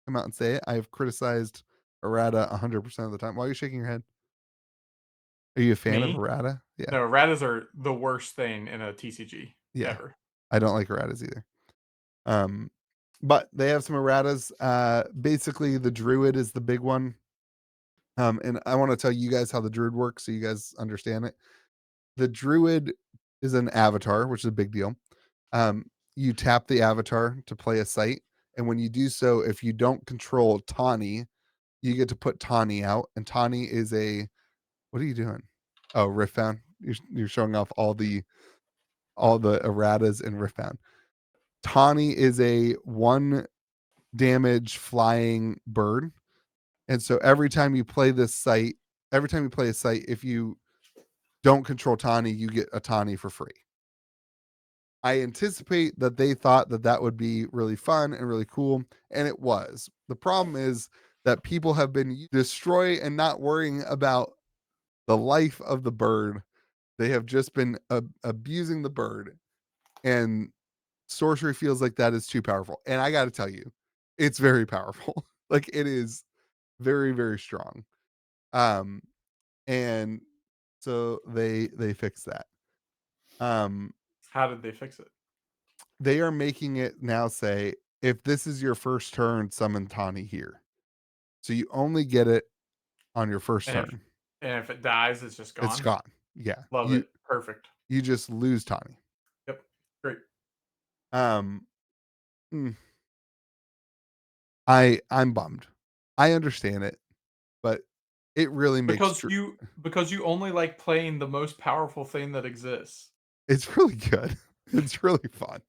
come out and say it. I have criticized errata 100% of the time. Why are you shaking your head? Are you a fan of Me? errata? Yeah. No, erratas are the worst thing in a TCG ever. I don't like erratas either. But they have some erratas. Basically, the druid is the big one. And I want to tell you guys how the druid works so you guys understand it. The druid is an avatar, which is a big deal. You tap the avatar to play a site, and when you do so, if you don't control Tawny, you get to put Tawny out, and Tawny is a What are you doing? Oh, Riftbound. You're showing off all the erratas in Riftbound. Tawny is a 1 damage flying bird. And so every time you play a site, if you don't control Tawny, you get a Tawny for free. I anticipate that they thought that that would be really fun and really cool, and it was. The problem is that people have been destroy and not worrying about the life of the bird. They have just been abusing the bird, and sorcery feels like that is too powerful. And I got to tell you, it's very powerful. Like it is very, very strong. Um, and so they fixed that. How did they fix it? They are making it now say, if this is your first turn, summon Tawny here. So you only get it on your first And turn. if it dies, it's just gone. It's gone. Yeah. Love it. Perfect. You just lose Tawny. Yep. Great. I'm bummed. I understand it, but it really makes Because you only like playing the most powerful thing that exists. it's really good. It's really fun.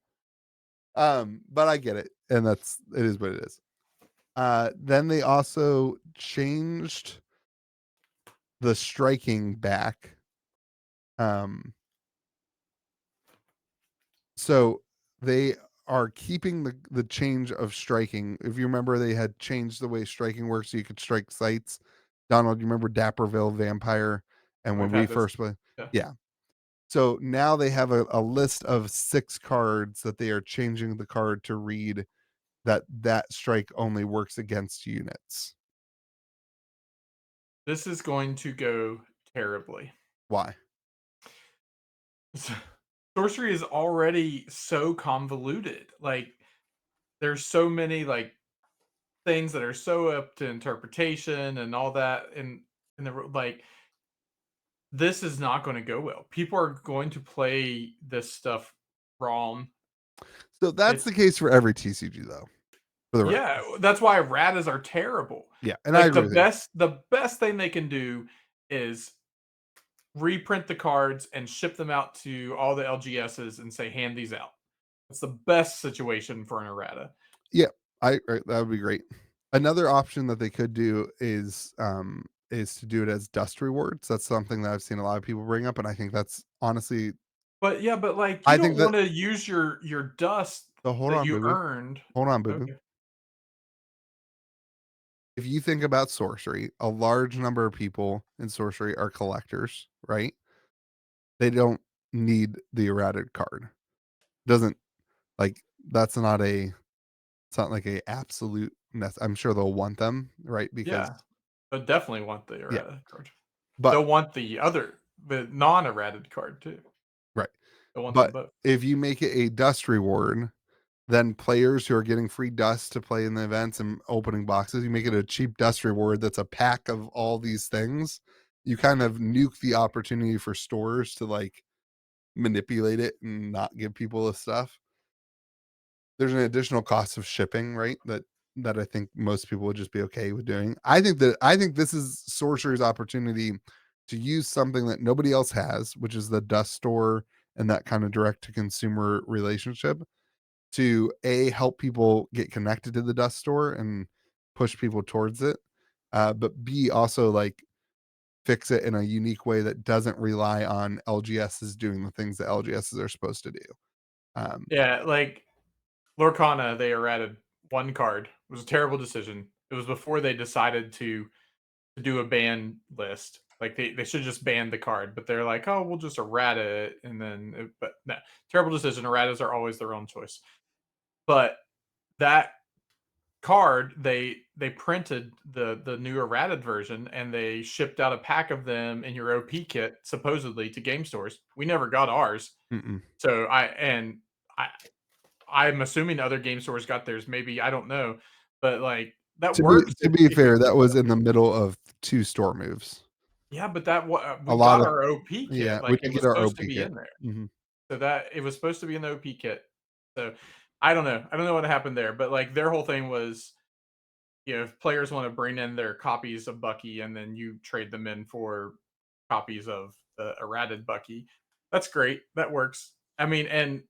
But I get it, and it is what it is. Then they also changed the striking back. So they are keeping the change of striking. If you remember, they had changed the way striking works so you could strike sites. Donald, you remember Dapperville Vampire? And when We've we had this. first played, Yeah. yeah. So now they have a list of 6 cards that they are changing the card to read that strike only works against units. This is going to go terribly. Why? Sorcery is already so convoluted. Like there's so many like things that are so up to interpretation and all that, and the like this is not going to go well. People are going to play this stuff wrong. So that's the case for every TCG though. Yeah, that's why erratas are terrible. Yeah, and I Like agree with you. the best thing they can do is reprint the cards and ship them out to all the LGSs and say hand these out. That's the best situation for an errata. Yeah, that would be great. Another option that they could do is to do it as dust rewards. That's something that I've seen a lot of people bring up, and I think that's honestly. But yeah, but like you I think don't that. want to use your dust So hold that on, you boo boo. earned. Hold on, boo boo. Okay. If you think about sorcery, a large number of people in sorcery are collectors, right? They don't need the errata card. Doesn't like that's not a. It's not like a absolute mess. I'm sure they'll want them, right? Because Yeah, but definitely want the yeah, errata card. but They'll want the non-errated card too. right. They'll want them But both. if you make it a dust reward, then players who are getting free dust to play in the events and opening boxes, you make it a cheap dust reward that's a pack of all these things. You kind of nuke the opportunity for stores to like manipulate it and not give people the stuff. There's an additional cost of shipping, right? That I think most people would just be okay with doing. I think this is Sorcery's opportunity to use something that nobody else has, which is the dust store and that kind of direct to consumer relationship, to help people get connected to the dust store and push people towards it, but B, also like fix it in a unique way that doesn't rely on LGSs doing the things that LGSs are supposed to do. Yeah, like Lorcana, they errated one card. It was a terrible decision. It was before they decided to do a ban list. Like they should just ban the card, but they're like, oh, we'll just errata it, and then but no, terrible decision. Erratas are always their own choice. But that card, they printed the new errated version and they shipped out a pack of them in your OP kit supposedly to game stores. We never got ours. Mm-mm. So I'm assuming other game stores got theirs. Maybe I don't know, but like that works To be if you fair, that think was about in the middle of 2 store moves. yeah, but A we lot got of our OP yeah, kit. we Like did it get was our supposed to OP be kit. in there. Mhm. So that it was supposed to be in the OP kit. So I don't know. I don't know what happened there, but like their whole thing was, if players want to bring in their copies of Bucky and then you trade them in for copies of the errated Bucky. That's great. That works. I mean, and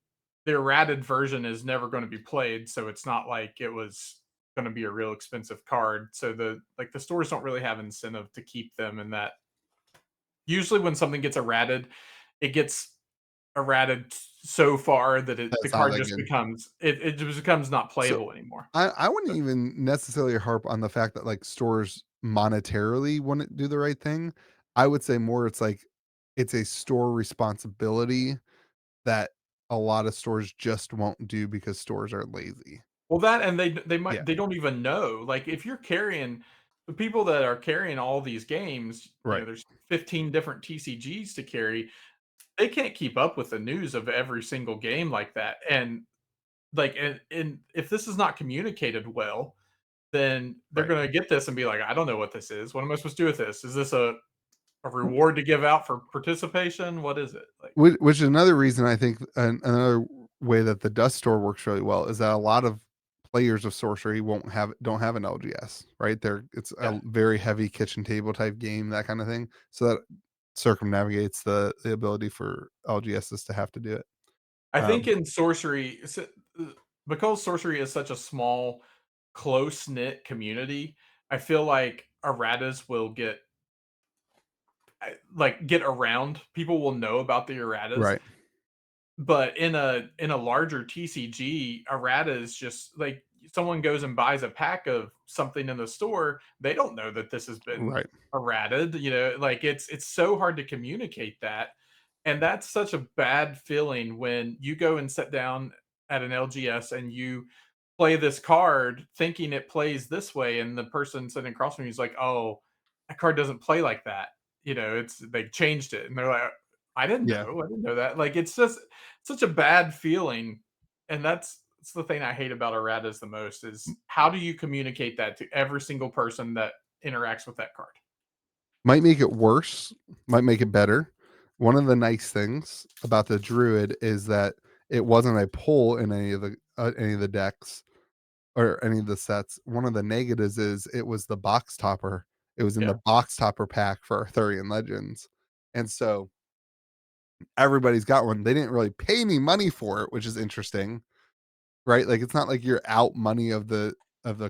the errated version is never going to be played, so it's not like it was going to be a real expensive card. So the stores don't really have incentive to keep them in that. Usually when something gets errated, it gets errated so far that the That's not card that just good. it just becomes not So playable anymore. I wouldn't even necessarily harp on the fact that like stores monetarily wouldn't do the right thing. I would say more it's like it's a store responsibility that a lot of stores just won't do because stores are lazy. Well, that and Yeah, they don't even know. Like if you're carrying the people that are carrying all these games, right, there's 15 different TCGs to carry. They can't keep up with the news of every single game like that. And like and if this is not communicated well, then they're right. gonna get this and be like, I don't know what this is. What am I supposed to do with this? Is this a reward to give out for participation? What is it? Like Which is another reason I think another way that the dust store works really well is that a lot of players of sorcery don't have an LGS, right? It's yeah. a very heavy kitchen table type game, that kind of thing. So that circumnavigates the ability for LGSs to have to do it. I think Um, in sorcery, because sorcery is such a small, close knit community, I feel like erratas will get around. People will know about the erratas, right, but in a larger TCG, errata is just like someone goes and buys a pack of something in the store, they don't know that this has been right. errated, like it's so hard to communicate that. And that's such a bad feeling when you go and sit down at an LGS and you play this card thinking it plays this way, and the person sitting across from you is like, "Oh, that card doesn't play like that." It's they changed it, and they're like, Yeah. I didn't know that." Like it's just such a bad feeling, and that's the thing I hate about erratas the most is how do you communicate that to every single person that interacts with that card? Might make it worse, might make it better. One of the nice things about the druid is that it wasn't a pull in any of the decks or any of the sets. One of the negatives is it was the box topper. It was in the Yeah. box topper pack for Arthurian Legends. And so everybody's got one. They didn't really pay any money for it, which is interesting, right? Like it's not like you're out money of the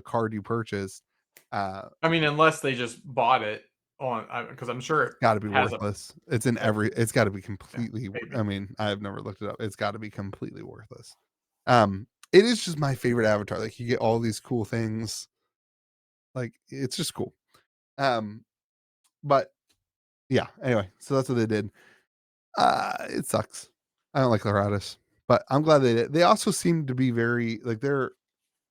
card you purchased. I mean, unless they just bought it on because I'm sure it Got to be has a worthless. It's in yeah, every it's got to be yeah, completely I maybe. mean, I've never looked it up. It's got to be completely worthless. It is just my favorite avatar. Like you get all these cool things. Like it's just cool. Um but yeah, anyway, so that's what they did. It sucks. I don't like Loratus, but I'm glad they did. They also seem to be very like their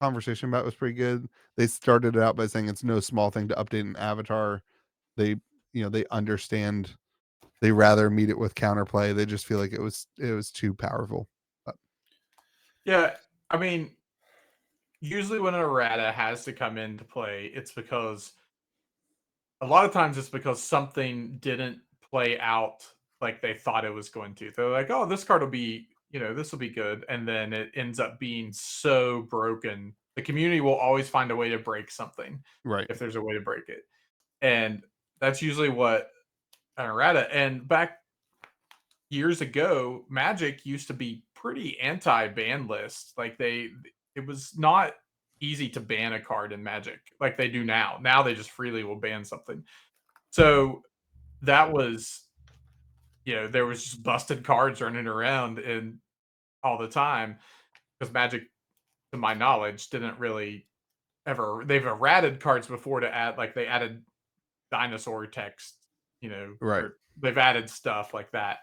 conversation about it was pretty good. They started it out by saying it's no small thing to update an avatar. They, they understand. They rather meet it with counterplay. They just feel like it was too powerful. But Yeah, I mean, usually when an errata has to come into play, it's because a lot of times it's because something didn't play out like they thought it was going to. They're like, "Oh, this card will be, this will be good," and then it ends up being so broken. The community will always find a way to break something right, if there's a way to break it, and that's usually what an errata. And back years ago, Magic used to be pretty anti-ban list. Like it was not easy to ban a card in Magic like they do now. Now they just freely will ban something. So that was, there was just busted cards running around and all the time because Magic, to my knowledge, didn't really ever. They've errated cards before to add, like they added dinosaur text, right. or they've added stuff like that,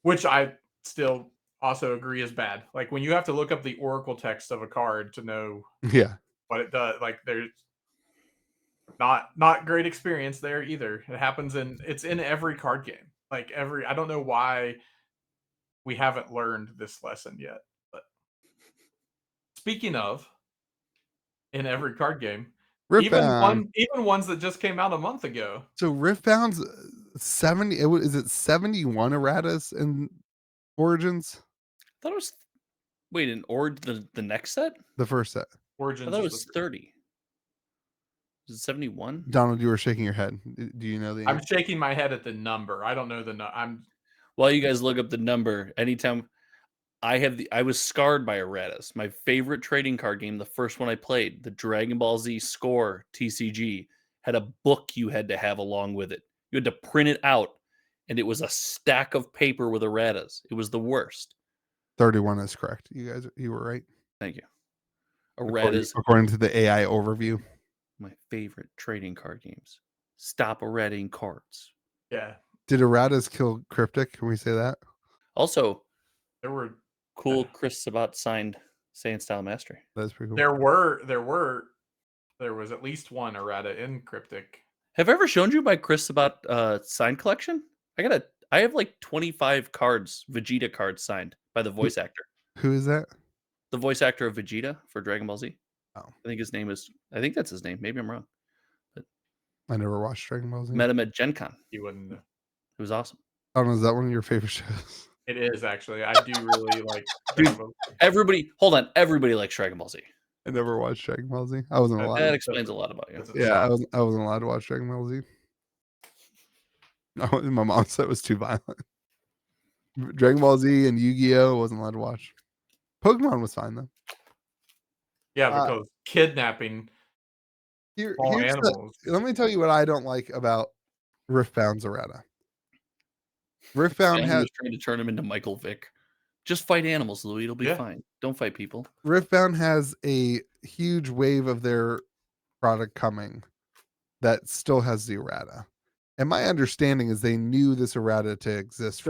which I still also agree is bad. Like when you have to look up the oracle text of a card to know Yeah, what it does, like there's not great experience there either. It's in every card game. Like every I don't know why we haven't learned this lesson yet. But speaking of in every card game, Riftbound. even ones that just came out a month ago. So Riftbound's 70. Is it 71 erratas in Origins? I thought it was wait, in or the next set? The first set. I Origins thought it is the was 30. Is it 71? Donald, you were shaking your head. Do you know the I'm answer? shaking my head at the number. I don't know the I'm While you guys look up the number, anytime I was scarred by erratas. My favorite trading card game, the first one I played, the Dragon Ball Z Score TCG, had a book you had to have along with it. You had to print it out, and it was a stack of paper with erratas. It was the worst. 31 is correct. You were right. Thank you. According, Erratas, according to the AI overview. my favorite trading card games. Stop errating cards. yeah. Did erratas kill Cryptic? Can we say that? Also, There were cool Chris Sabat signed Saiyan Style Mastery. That's pretty cool. there was at least one errata in Cryptic. Have I ever shown you my Chris Sabat signed collection? I have like 25 cards, Vegeta cards signed by the voice actor. Who is that? The voice actor of Vegeta for Dragon Ball Z. Oh. I think that's his name. Maybe I'm wrong. I never watched Dragon Ball Z. Met him at Gen Con. You wouldn't know. It was awesome. I don't know. Is that one of your favorite shows? It is actually. I do really like Dude, Dragon Ball Z. Everybody likes Dragon Ball Z. I never watched Dragon Ball Z. I wasn't allowed. That explains a lot about you. Yeah, I wasn't allowed to watch Dragon Ball Z. No, my mom said it was too violent. Dragon Ball Z and Yu-Gi-Oh! Wasn't allowed to watch. Pokemon was fine though. Yeah, because kidnapping Here's all the- animals. let me tell you what I don't like about Riftbound's errata. Riftbound Sam has was trying to turn him into Michael Vick. Just fight animals, Louis. It'll be Yeah. fine. Don't fight people. Riftbound has a huge wave of their product coming that still has the errata. And my understanding is they knew this errata to exist.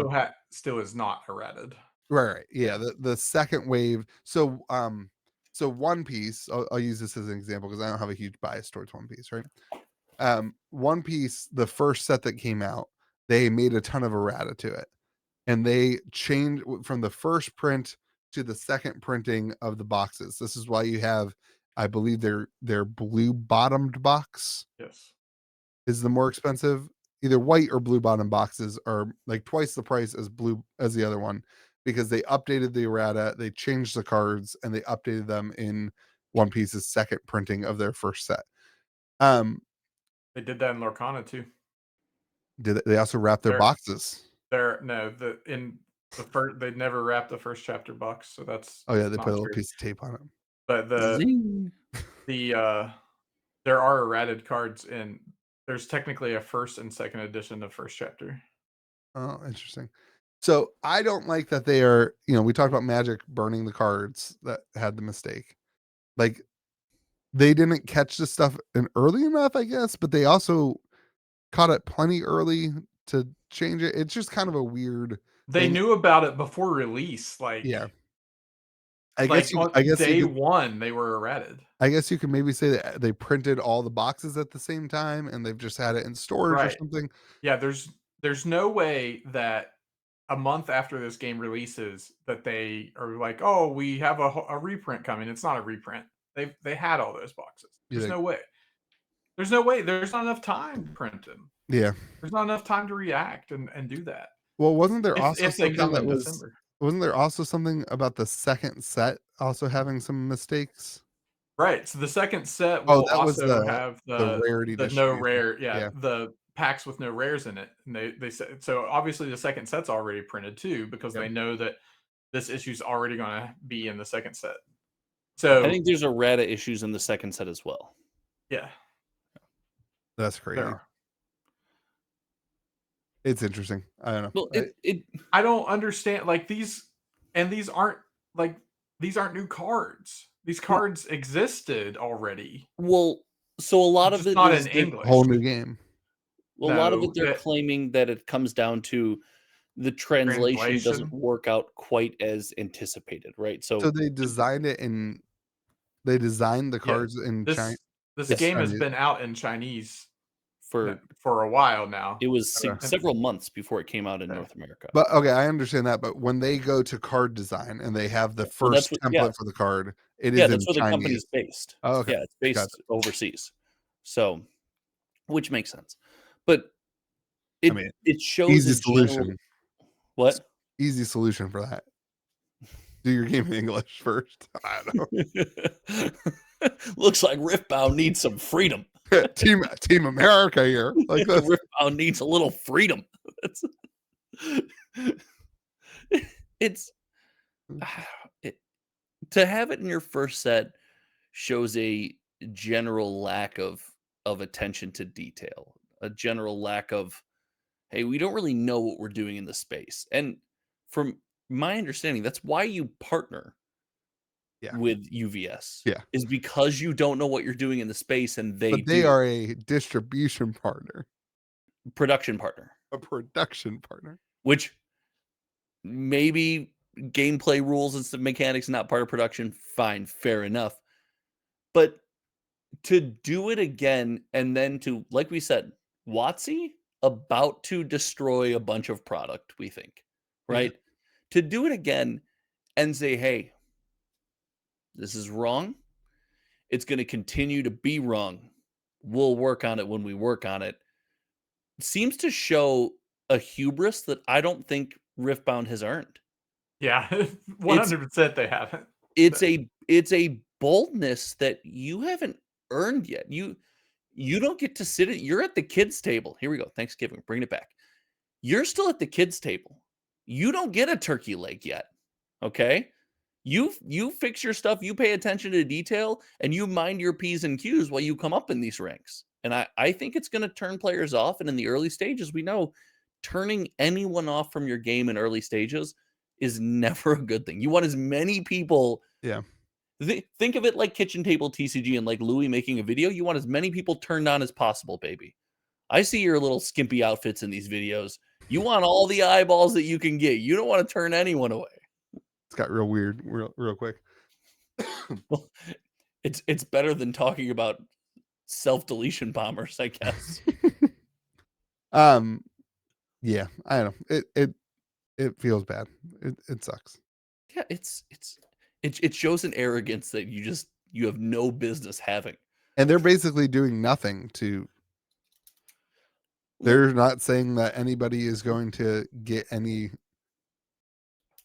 Still is not errated. Right. Yeah. The second wave. So One Piece, I'll use this as an example because I don't have a huge bias towards One Piece, right? One Piece, the first set that came out, they made a ton of errata to it. And they changed from the first print to the second printing of the boxes. This is why you have, I believe their blue bottomed box Yes. is the more expensive. Either white or blue bottom boxes are like twice the price as the other one because they updated the errata, they changed the cards, and they updated them in One Piece's second printing of their first set. They did that in Lorcana too. Did they also wrap their boxes? In the first they never wrapped the first chapter box, so that's Oh yeah, they not put a little true. piece of tape on it. But Zing. there are errated cards in. There's technically a first and second edition of first chapter. Oh, interesting. So I don't like that they are, we talked about Magic burning the cards that had the mistake. Like they didn't catch this stuff in early enough, I guess, but they also caught it plenty early to change it. It's just kind of a weird They thing. knew about it before release. Yeah. I guess on day one they were errated. I guess you could maybe say that they printed all the boxes at the same time and they've just had it in storage or something. Yeah, there's no way that a month after this game releases that they are like, oh, we have a reprint coming. It's not a reprint. They had all those boxes. There's no way. There's no way. There's not enough time to print them. Yeah. There's not enough time to react and do that. Well, wasn't there also if they something come that in was December? Wasn't there also something about the second set also having some mistakes? Right. So the second set will also have the rarity no rare, the packs with no rares in it. And they said so obviously the second set's already printed too, because they know that this issue's already gonna be in the second set. So I think there's errata issues in the second set as well. Yeah. That's crazy. It's interesting. I don't know. Well, I don't understand these aren't new cards. These cards existed already. Well, so a lot of it not is in English. Whole new game. Well, a lot of it they're claiming that it comes down to the translation doesn't work out quite as anticipated, right? So they designed it they designed the cards in China. This game has been out in Chinese for a while now. It was several months before it came out in North America. But okay, I understand that. But when they go to card design and they have the first template for the card, it is that's in where Chinese. the company's based. Oh, okay. Yeah, it's based overseas. So, which makes sense. But it shows easy solution. What? Easy solution for that. Do your game in English first. I don't know. Looks like Riftbound needs some freedom. Team America here. Like this. Riftbound needs a little freedom. It's to have it in your first set shows a general lack of attention to detail, a general lack of, hey, we don't really know what we're doing in the space. And from my understanding, that's why you partner Yeah. with UVS. Yeah. Is because you don't know what you're doing in the space, and they are a distribution partner, production partner, a production partner. which maybe gameplay rules and some mechanics not part of production. Fine, fair enough. But to do it again, and then to, like we said, WotC about to destroy a bunch of product, we think, right? Yeah. To do it again and say, hey, this is wrong. It's going to continue to be wrong. We'll work on it when we work on it. Seems to show a hubris that I don't think Riftbound has earned. Yeah, 100% they haven't. It's a boldness that you haven't earned yet. You don't get to sit at, you're at the kids table. Here we go. Thanksgiving, bring it back. You're still at the kids table. You don't get a turkey leg yet. Okay? You fix your stuff, you pay attention to detail, and you mind your P's and Q's while you come up in these ranks. And I think it's going to turn players off. And in the early stages, we know turning anyone off from your game in early stages is never a good thing. You want as many people. Yeah. Think of it like Kitchen Table TCG and like Louis making a video. You want as many people turned on as possible, baby. I see your little skimpy outfits in these videos. You want all the eyeballs that you can get. You don't want to turn anyone away. It's got real weird real quick. Well, it's better than talking about self-deletion bombers, I guess. Yeah, I don't know. It feels bad. It sucks. Yeah, it shows an arrogance that you have no business having. And they're basically doing nothing to. They're not saying that anybody is going to get any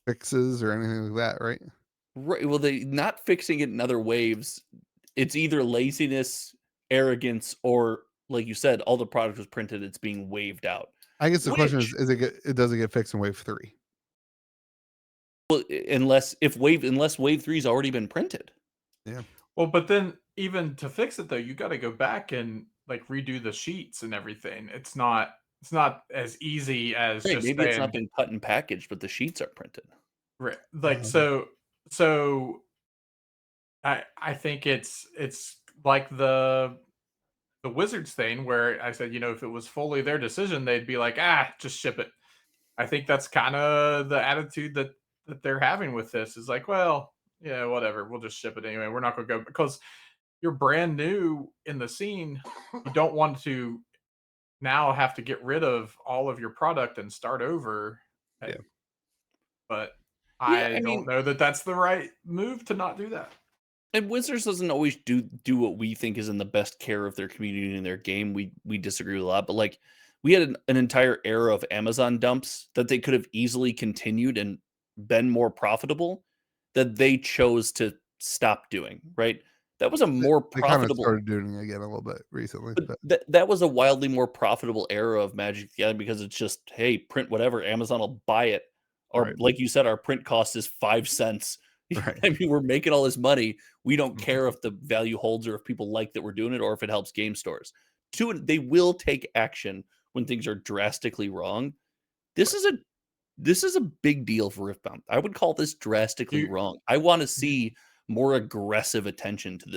fixes or anything like that, right? Right. Well, they not fixing it in other waves. It's either laziness, arrogance, or like you said, all the product was printed. It's being waved out. I guess the question is it does it get fixed in wave 3? Well, unless wave 3's already been printed. Yeah. Well, but then even to fix it though, you got to go back and like redo the sheets and everything. It's not as easy as Right, just maybe saying, it's not been cut and packaged, but the sheets are printed. right. Like so I think it's like the Wizards thing where I said, if it was fully their decision, they'd be like, just ship it. I think that's kind of the attitude that they're having with this is like, well, yeah, whatever. We'll just ship it anyway. We're not going to go because you're brand new in the scene. You don't want to now have to get rid of all of your product and start over. Yeah. But Yeah, I don't know that that's the right move to not do that. And Wizards doesn't always do what we think is in the best care of their community and their game. We disagree with a lot, but like we had an entire era of Amazon dumps that they could have easily continued and been more profitable that they chose to stop doing, right? That was a more They kind of profitable. started doing it again a little bit recently. But that was a wildly more profitable era of Magic the Gathering because it's just, hey, print whatever, Amazon will buy it. Or Right. like you said, our print cost is 5 cents. Right. I mean, we're making all this money. We don't care if the value holds or if people like that we're doing it or if it helps game stores. They will take action when things are drastically wrong. This is a big deal for Riftbound. I would call this drastically wrong. I want to see more aggressive attention to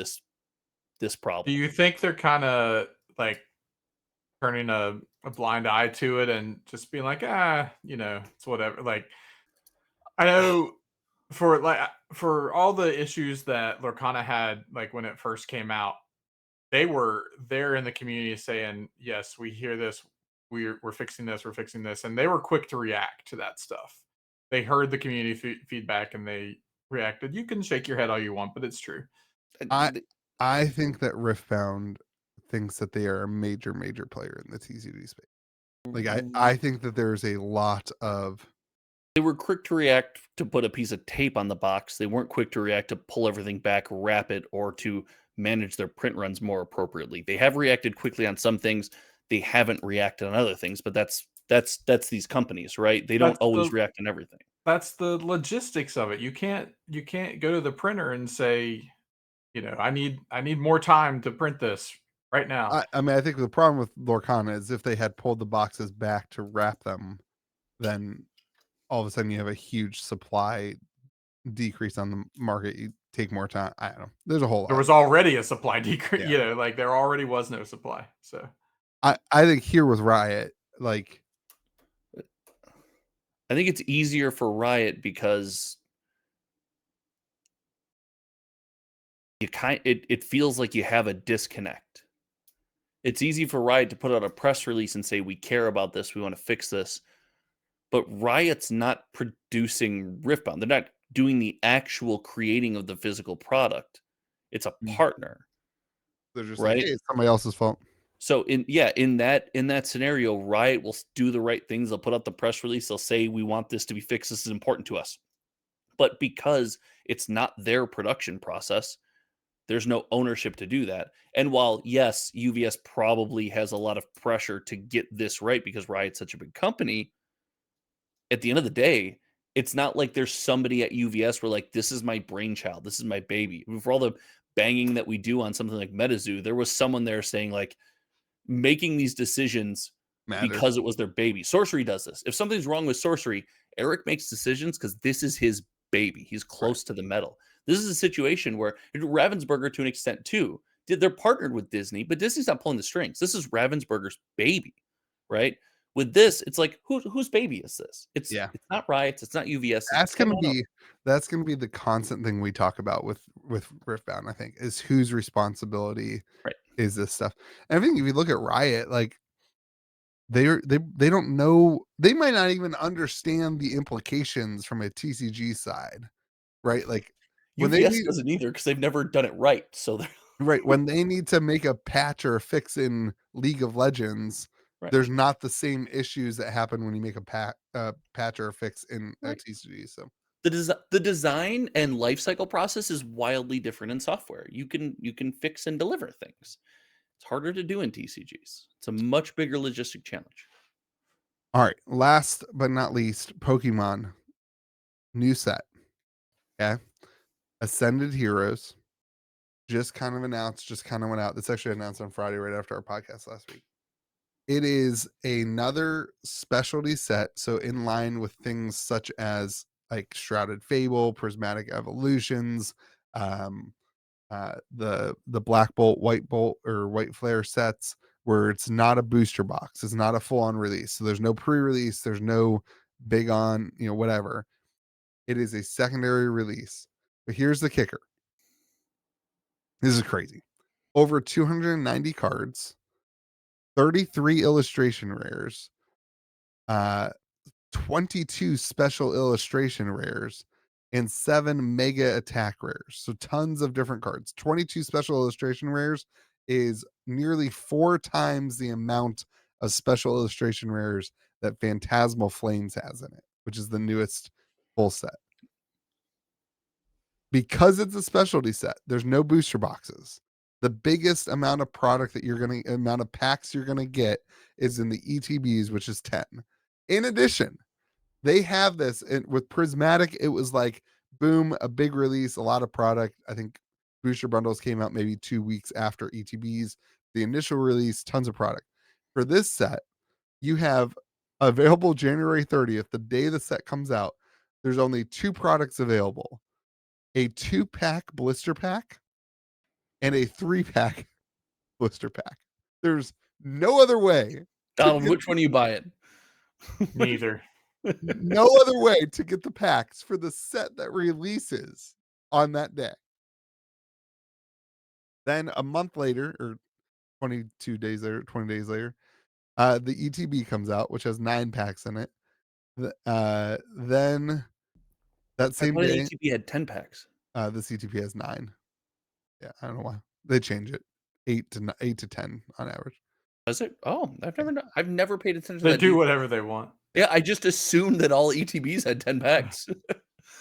this problem. Do you think they're kind of like turning a blind eye to it and just being like, it's whatever. Like, I know for all the issues that Lorcana had, like when it first came out, they were there in the community saying, yes, we hear this. We're fixing this. We're fixing this. And they were quick to react to that stuff. They heard the community feedback and they reacted. You can shake your head all you want, but it's true. I think that Riftbound thinks that they are a major player in the TCG space. Like I think that there's a lot of. They were quick to react to put a piece of tape on the box. They weren't quick to react to pull everything back, wrap it, or to manage their print runs more appropriately. They have reacted quickly on some things. They haven't reacted on other things, but that's these companies, right? They don't That's always the react on everything. that's the logistics of it. You can't go to the printer and say, I need more time to print this right now. I mean, I think the problem with Lorcana is if they had pulled the boxes back to wrap them, then all of a sudden you have a huge supply decrease on the market. You take more time. I don't know. There's a whole There lot. was already a supply decrease, Yeah. like there already was no supply. So I think here with Riot, like I think it's easier for Riot because it feels like you have a disconnect. It's easy for Riot to put out a press release and say we care about this, we want to fix this, but Riot's not producing Riftbound. They're not doing the actual creating of the physical product. It's a partner, they're just like, right? hey, it's somebody else's fault. So in that scenario, Riot will do the right things. They'll put out the press release. They'll say we want this to be fixed. This is important to us. But because it's not their production process, there's no ownership to do that. And while, yes, UVS probably has a lot of pressure to get this right because Riot's such a big company, at the end of the day, it's not like there's somebody at UVS where like, this is my brainchild, this is my baby. For all the banging that we do on something like MetaZoo, there was someone there saying like, making these decisions Matters. because it was their baby. Sorcery does this. If something's wrong with Sorcery, Eric makes decisions because this is his baby. He's close to the metal. This is a situation where Ravensburger, to an extent, too, they're partnered with Disney, but Disney's not pulling the strings. This is Ravensburger's baby, right? With this, it's like whose baby is this? It's not Riot's, it's not UVS. That's gonna be the constant thing we talk about with Riftbound. I think is whose responsibility is this stuff. And I think if you look at Riot, like they don't know, they might not even understand the implications from a TCG side, right? Like when they UVS doesn't either because they've never done it right. So they're right when they need to make a patch or a fix in League of Legends, there's not the same issues that happen when you make a patch or a fix in a TCG. So the design and life cycle process is wildly different in software. You can fix and deliver things. It's harder to do in TCGs. It's a much bigger logistic challenge. All right, last but not least, Pokemon new set. Okay, Ascended Heroes just kind of announced, just kind of went out. It's actually announced on Friday right after our podcast last week. It is another specialty set, so in line with things such as like Shrouded Fable, Prismatic Evolutions, the Black Bolt, White Bolt, or White Flare sets, where it's not a booster box, it's not a full-on release. So there's no pre-release, there's no big on, whatever. It is a secondary release. But here's the kicker. This is crazy. Over 290 cards, 33 illustration rares, 22 special illustration rares, and 7 mega attack rares. So tons of different cards. 22 special illustration rares is nearly 4 times the amount of special illustration rares that Phantasmal Flames has in it, which is the newest full set. Because it's a specialty set, there's no booster boxes. The biggest amount of product that amount of packs you're gonna get is in the ETBs, which is 10. In addition, they have this with Prismatic. It was like boom, a big release, a lot of product. I think booster bundles came out maybe 2 weeks after ETBs. The initial release, tons of product. For this set, you have available January 30th, the day the set comes out. There's only 2 products available: a 2-pack blister pack and a 3-pack blister pack. There's no other way. Donald, which one are you buying? Neither. No other way to get the packs for the set that releases on that day. Then a month later, or 22 days later, 20 days later, the ETB comes out, which has 9 packs in it. Then that same I thought day, ETB had 10 packs. the CTP has 9. Yeah, I don't know why they change it. 8 to 10 on average. Does it? Oh, I've never paid attention to They that. do whatever they want. Yeah, I just assumed that all ETBs had 10 packs.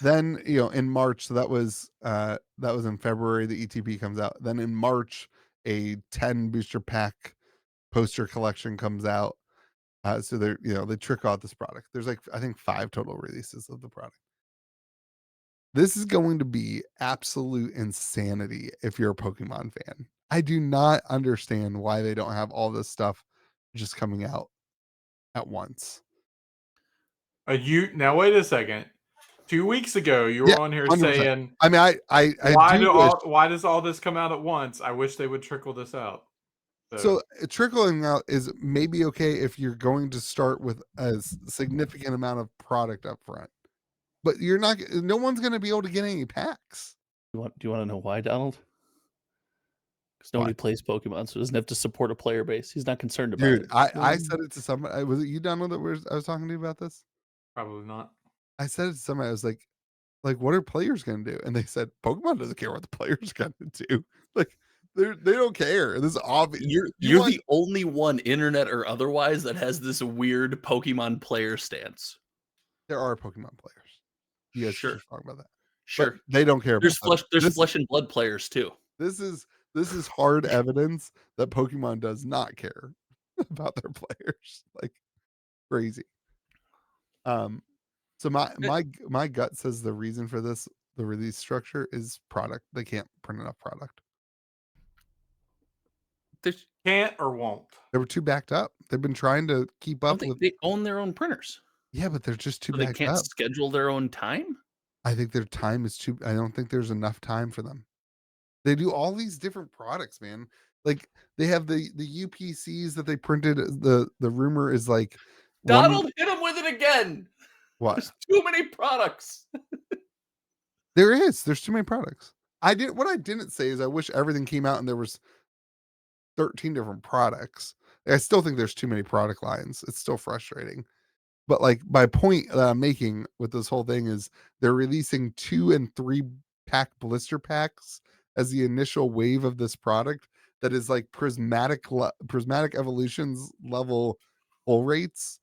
Then in March, so that was in February. The ETP comes out. Then in March, a 10 booster pack poster collection comes out. So they trick out this product. There's like I think 5 total releases of the product. This is going to be absolute insanity if you're a Pokemon fan. I do not understand why they don't have all this stuff just coming out at once. Now wait a second. 2 weeks ago, you Yeah, were on here 100%. saying, I mean, I why do wish. why does all this come out at once? I wish they would trickle this out. So trickling out is maybe okay if you're going to start with a significant amount of product up front, but you're not. No one's going to be able to get any packs. Do you want to know why, Donald? Because nobody plays Pokemon, so he doesn't have to support a player base. He's not concerned about Dude, it. I said it to somebody. Was it you, Donald, that I was talking to you about this? Probably not. I said it to somebody. I was like, what are players going to do? And they said, Pokemon doesn't care what the players going to do. Like, they don't care. This is obvious. You're the only one, internet or otherwise, that has this weird Pokemon player stance. There are Pokemon players. You guys Sure. should talk about that. Sure. But they don't care about that. There's flesh and blood players too. This is hard evidence that Pokemon does not care about their players. Like crazy. So my gut says the reason for this, the release structure, is product. They can't print enough product. They can't or won't. They were too backed up. They've been trying to keep up with. They own their own printers. Yeah, but they're just too so backed they can't up. schedule their own time. I think their time is too. I don't think there's enough time for them. They do all these different products, man. Like they have the UPCs that they printed. The rumor is like Donald, hit him with it again. What? There's too many products. There's too many products. What I didn't say is I wish everything came out and there was 13 different products. I still think there's too many product lines. It's still frustrating. But like my point that I'm making with this whole thing is they're releasing 2 and 3 pack blister packs as the initial wave of this product that is like prismatic evolutions level pull rates.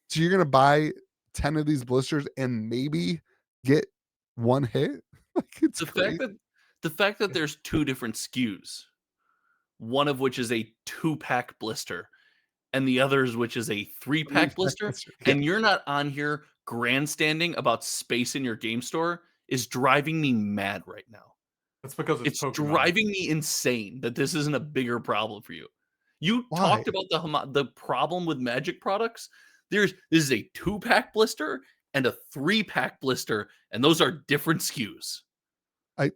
So you're going to buy 10 of these blisters and maybe get one hit. Like it's the fact that there's 2 different SKUs, one of which is a 2-pack blister and the others which is a 3-pack blister, yeah. and you're not on here grandstanding about space in your game store is driving me mad right now. That's because it's Pokemon. Driving me insane that this isn't a bigger problem for you. You talked about the problem with Magic products. This is a 2-pack blister and a 3-pack blister, and those are different SKUs. I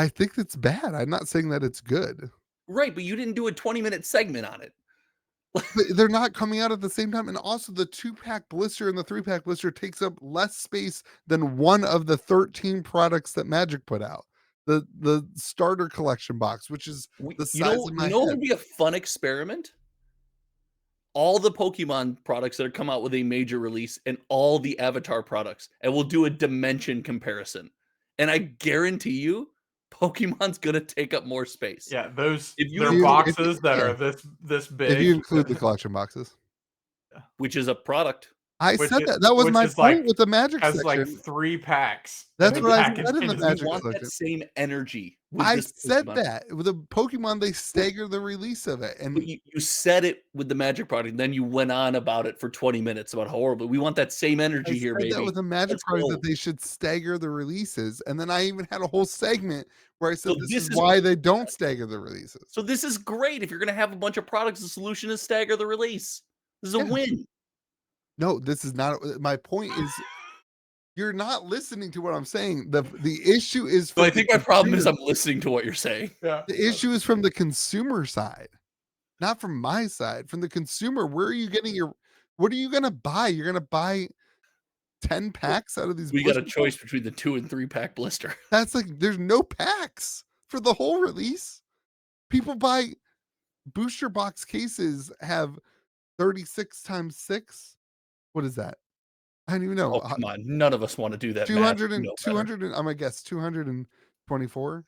think it's bad. I'm not saying that it's good. Right, but you didn't do a 20-minute segment on it. But they're not coming out at the same time. And also the 2-pack blister and the 3-pack blister takes up less space than one of the 13 products that Magic put out. The starter collection box, which is the size of my head. What would be a fun experiment? All the Pokemon products that have come out with a major release and all the Avatar products, and we'll do a dimension comparison. And I guarantee you, Pokemon's gonna take up more space. Yeah, they're boxes that are this big. If you include the collection boxes, which is a product. I said that was my point with the Magic section. Has like 3 packs. That's what I said in the Magic want section. That same energy. I said that with the Pokemon, they stagger the release of it, and you said it with the Magic product. And then you went on about it for 20 minutes about how horrible. We want that same energy here, baby. That with the Magic product that they should stagger the releases, and then I even had a whole segment where I said this is why they don't stagger the releases. So this is great. If you're going to have a bunch of products, the solution is stagger the release. This is a win. No, this is not. My point is, you're not listening to what I'm saying. The issue is. I think my problem is I'm listening to what you're saying. Yeah. The issue is from the consumer side, not from my side. From the consumer, where are you getting your? What are you going to buy? You're going to buy 10 packs out of these. We got a choice between the 2 and 3-pack blister. That's like there's no packs for the whole release. People buy booster box cases have 36 times 6. What is that? I don't even know. Oh, come on. None of us want to do that. 200 and 200 and I'm gonna guess 224. Is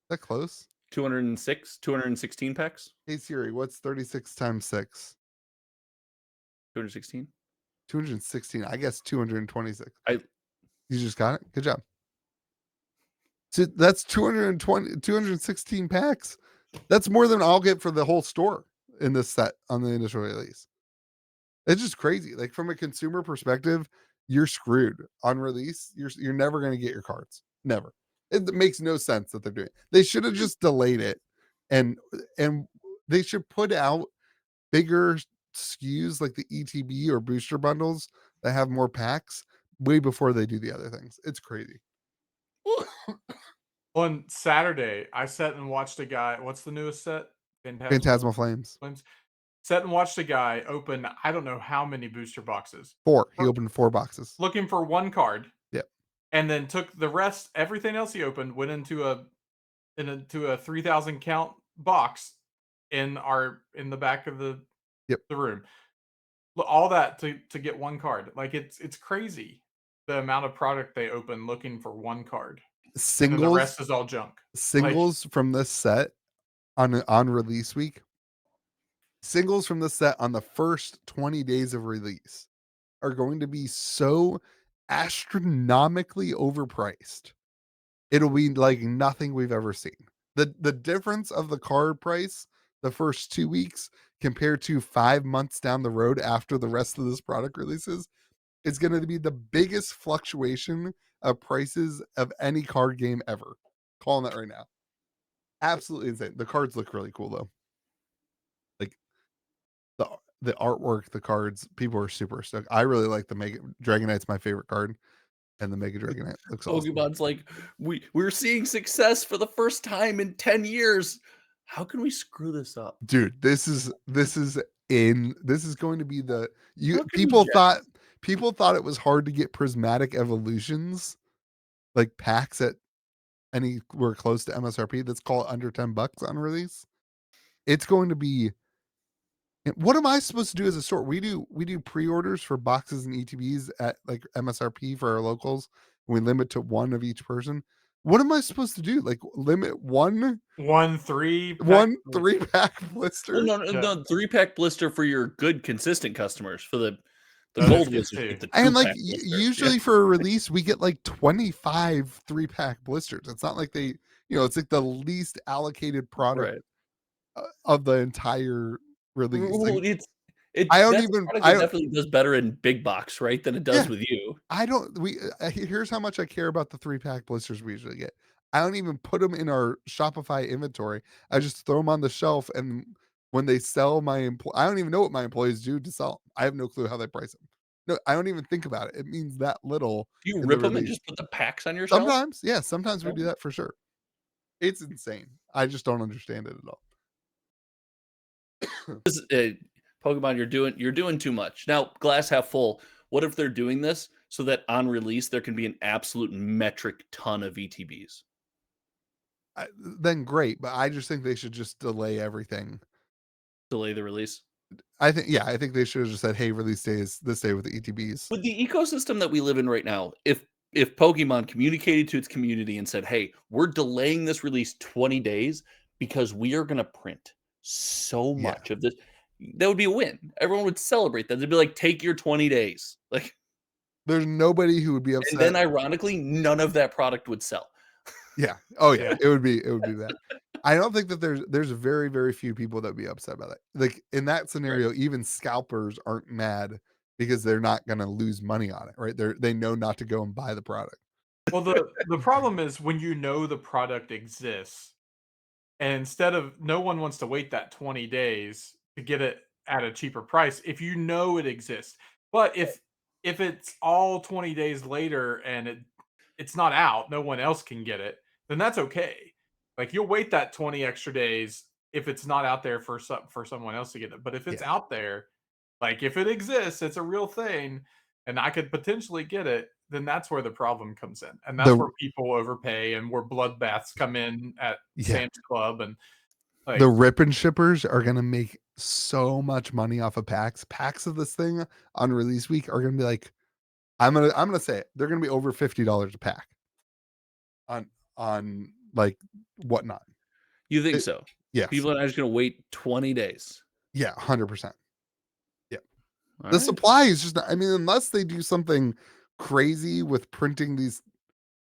that close? 206, 216 packs. Hey Siri, what's 36 times 6? 216. 216. I guess 226. I- You just got it. Good job. So that's 216 packs. That's more than I'll get for the whole store in this set on the initial release. It's just crazy. Like from a consumer perspective, you're screwed on release. You're never going to get your cards. Never. It makes no sense that they're doing it. They should have just delayed it, and they should put out bigger SKUs like the ETB or booster bundles that have more packs way before they do the other things. It's crazy. On Saturday, I sat and watched a guy. What's the newest set? Phantasmal Flames. Sat and watched a guy open I don't know how many booster boxes. 4. He opened 4 boxes. Looking for one card. Yep. And then took the rest, everything else he opened, went into a 3,000 count box in the back of the room. All that to get one card. Like it's crazy the amount of product they open looking for one card. Singles, and the rest is all junk. Singles from this set on release week. Singles from this set on the first 20 days of release are going to be so astronomically overpriced. It'll be like nothing we've ever seen. The difference of the card price the first 2 weeks compared to 5 months down the road after the rest of this product releases is going to be the biggest fluctuation of prices of any card game ever. Calling that right now. Absolutely insane. The cards look really cool though. Like the artwork, the cards, people are super stoked. I really like the Mega Dragonite's my favorite card, and the Mega Dragonite looks awesome. Pokemon's like, we're seeing success for the first time in 10 years. How can we screw this up? Dude, this is going to be the people thought it was hard to get prismatic evolutions like packs at anywhere close to MSRP. That's called under $10 on release. It's going to be. What am I supposed to do as a store? We do pre-orders for boxes and ETBs at like MSRP for our locals. We limit to 1 of each person. What am I supposed to do? Like limit one 3-pack blister? Well, no, 3-pack blister for your good consistent customers. For the gold blisters, get the 2-pack and like blister. usually for a release, we get like 25 3-pack blisters. It's not like they, it's like the least allocated product of the entire release. Well, like, it definitely does better in big box, right, than it does with you. Here's how much I care about the 3-pack blisters we usually get. I don't even put them in our Shopify inventory. I just throw them on the shelf, and when they sell I don't even know what my employees do to sell them. I have no clue how they price them. No, I don't even think about it. It means that little. You rip them and just put the packs on your shelf? Sometimes, yeah. Sometimes we do that for sure. It's insane. I just don't understand it at all. Pokemon, you're doing too much. Now, glass half full. What if they're doing this so that on release there can be an absolute metric ton of ETBs? Then great, but I just think they should just delay everything. Delay the release? I think they should have just said, hey, release day is this day with the ETBs. With the ecosystem that we live in right now, if Pokemon communicated to its community and said, hey, we're delaying this release 20 days because we are going to print so much of this, that would be a win. Everyone would celebrate that. They'd be like, take your 20 days. Like, there's nobody who would be upset. And then ironically, none of that product would sell. Yeah. Oh yeah. It would be that. I don't think that there's very, very few people that would be upset about it. Like in that scenario, even scalpers aren't mad because they're not going to lose money on it, right? They know not to go and buy the product. Well, the problem is when you know the product exists, and instead of no one wants to wait that 20 days to get it at a cheaper price if you know it exists. But if it's all 20 days later and it's not out, no one else can get it, then that's okay. Like you'll wait that 20 extra days if it's not out there for someone else to get it. But if it's out there, like if it exists, it's a real thing, and I could potentially get it, then that's where the problem comes in. And that's where people overpay and where bloodbaths come in at Sam's Club. And like, the rip and shippers are going to make so much money off of packs. Packs of this thing on release week are going to be like, I'm going to say it. They're going to be over $50 a pack on like whatnot. You think so? Yeah. People are just going to wait 20 days. Yeah. 100%. Yeah. All The right. supply is just not, I mean, unless they do something crazy with printing these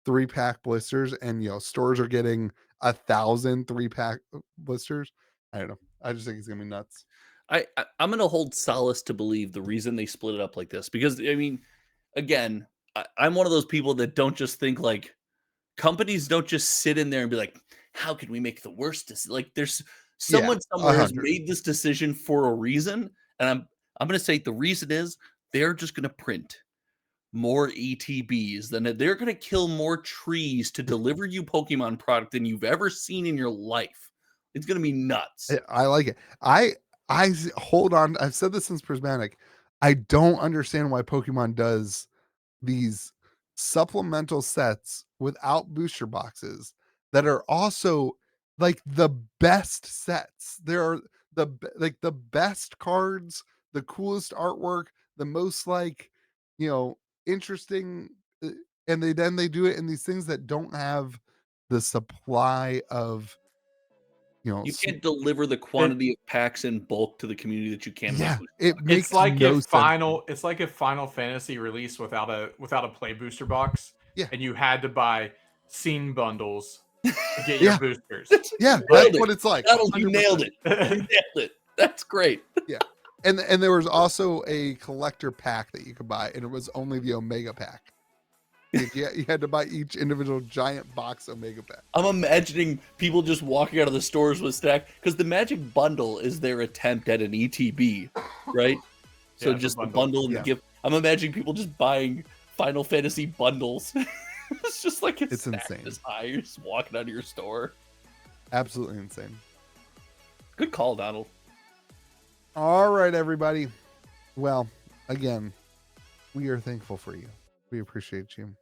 3-pack blisters and stores are getting 1,000 3-pack blisters. I don't know. I just think it's gonna be nuts. I'm gonna hold solace to believe the reason they split it up like this, because I mean, again, I'm one of those people that don't just think like companies don't just sit in there and be like, how can we make the worst like there's Yeah, someone somewhere has 100. made this decision for a reason, and I'm gonna say the reason is they're just gonna print more ETBs than they're gonna kill more trees to deliver you Pokemon product than you've ever seen in your life. It's gonna be nuts. I like it. Hold on. I've said this since Prismatic. I don't understand why Pokemon does these supplemental sets without booster boxes that are also like the best sets. There are the best cards, the coolest artwork, the most interesting, uh, and they do it in these things that don't have the supply of You can't deliver the It quantity of packs in bulk to the community that you can with yeah, booster it boxes. it's makes like no if sense. Final Fantasy released without a play booster box, Yeah. and you had to buy scene bundles to get Yeah. your boosters. Yeah, You that's nailed what it. it's like. Donald, you 100%. nailed it. You nailed it. That's great. Yeah. And there was also a collector pack that you could buy, and it was only the Omega pack. Like, you had to buy each individual giant box Omega pack. I'm imagining people just walking out of the stores with stack, because the Magic Bundle is their attempt at an ETB, right? So Yeah, the just the bundle. bundle and Yeah. the gift. I'm imagining people just buying Final Fantasy bundles. It's just like It's stack insane. this high. You're just walking out of your store. Absolutely insane. Good call, Donald. All right, everybody. Well, again, we are thankful for you. We appreciate you.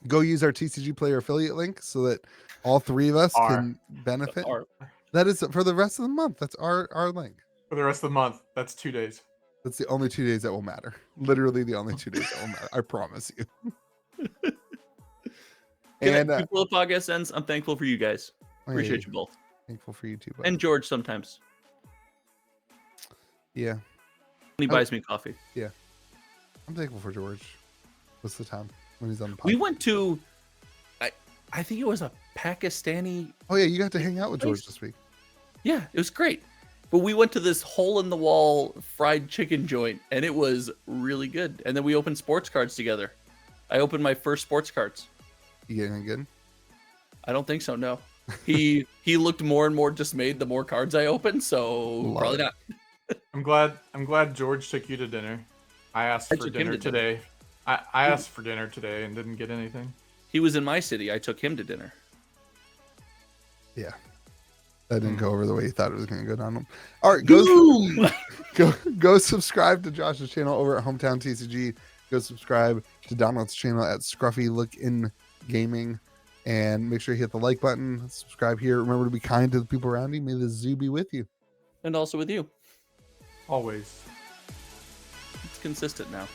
Go use our TCG player affiliate link so that all three of us can benefit. That is for the rest of the month. That's our link. For the rest of the month, that's 2 days. That's the only 2 days that will matter. Literally the only 2 days that will matter. I promise you. And before the podcast ends, I'm thankful for you guys. Appreciate you both. Thankful for you too, buddy. And George sometimes. Yeah. He buys me coffee. Yeah. I'm thankful for George. What's the time when he's on the podcast? We went to, I think it was a Pakistani. Oh yeah, you got to hang out with George this week. Yeah, it was great. But we went to this hole in the wall fried chicken joint, and it was really good. And then we opened sports cards together. I opened my first sports cards. You getting any good? I don't think so. No. He looked more and more dismayed the more cards I opened. So probably not. I'm glad George took you to dinner. I asked for dinner today. I asked for dinner today and didn't get anything. He was in my city. I took him to dinner. Yeah. That didn't go over the way you thought it was going to go down. All right, go subscribe to Josh's channel over at Hometown TCG. Go subscribe to Donald's channel at Scruffy Look in Gaming, and make sure you hit the like button. Subscribe here. Remember to be kind to the people around you. May the zoo be with you, and also with you. Always. It's consistent now.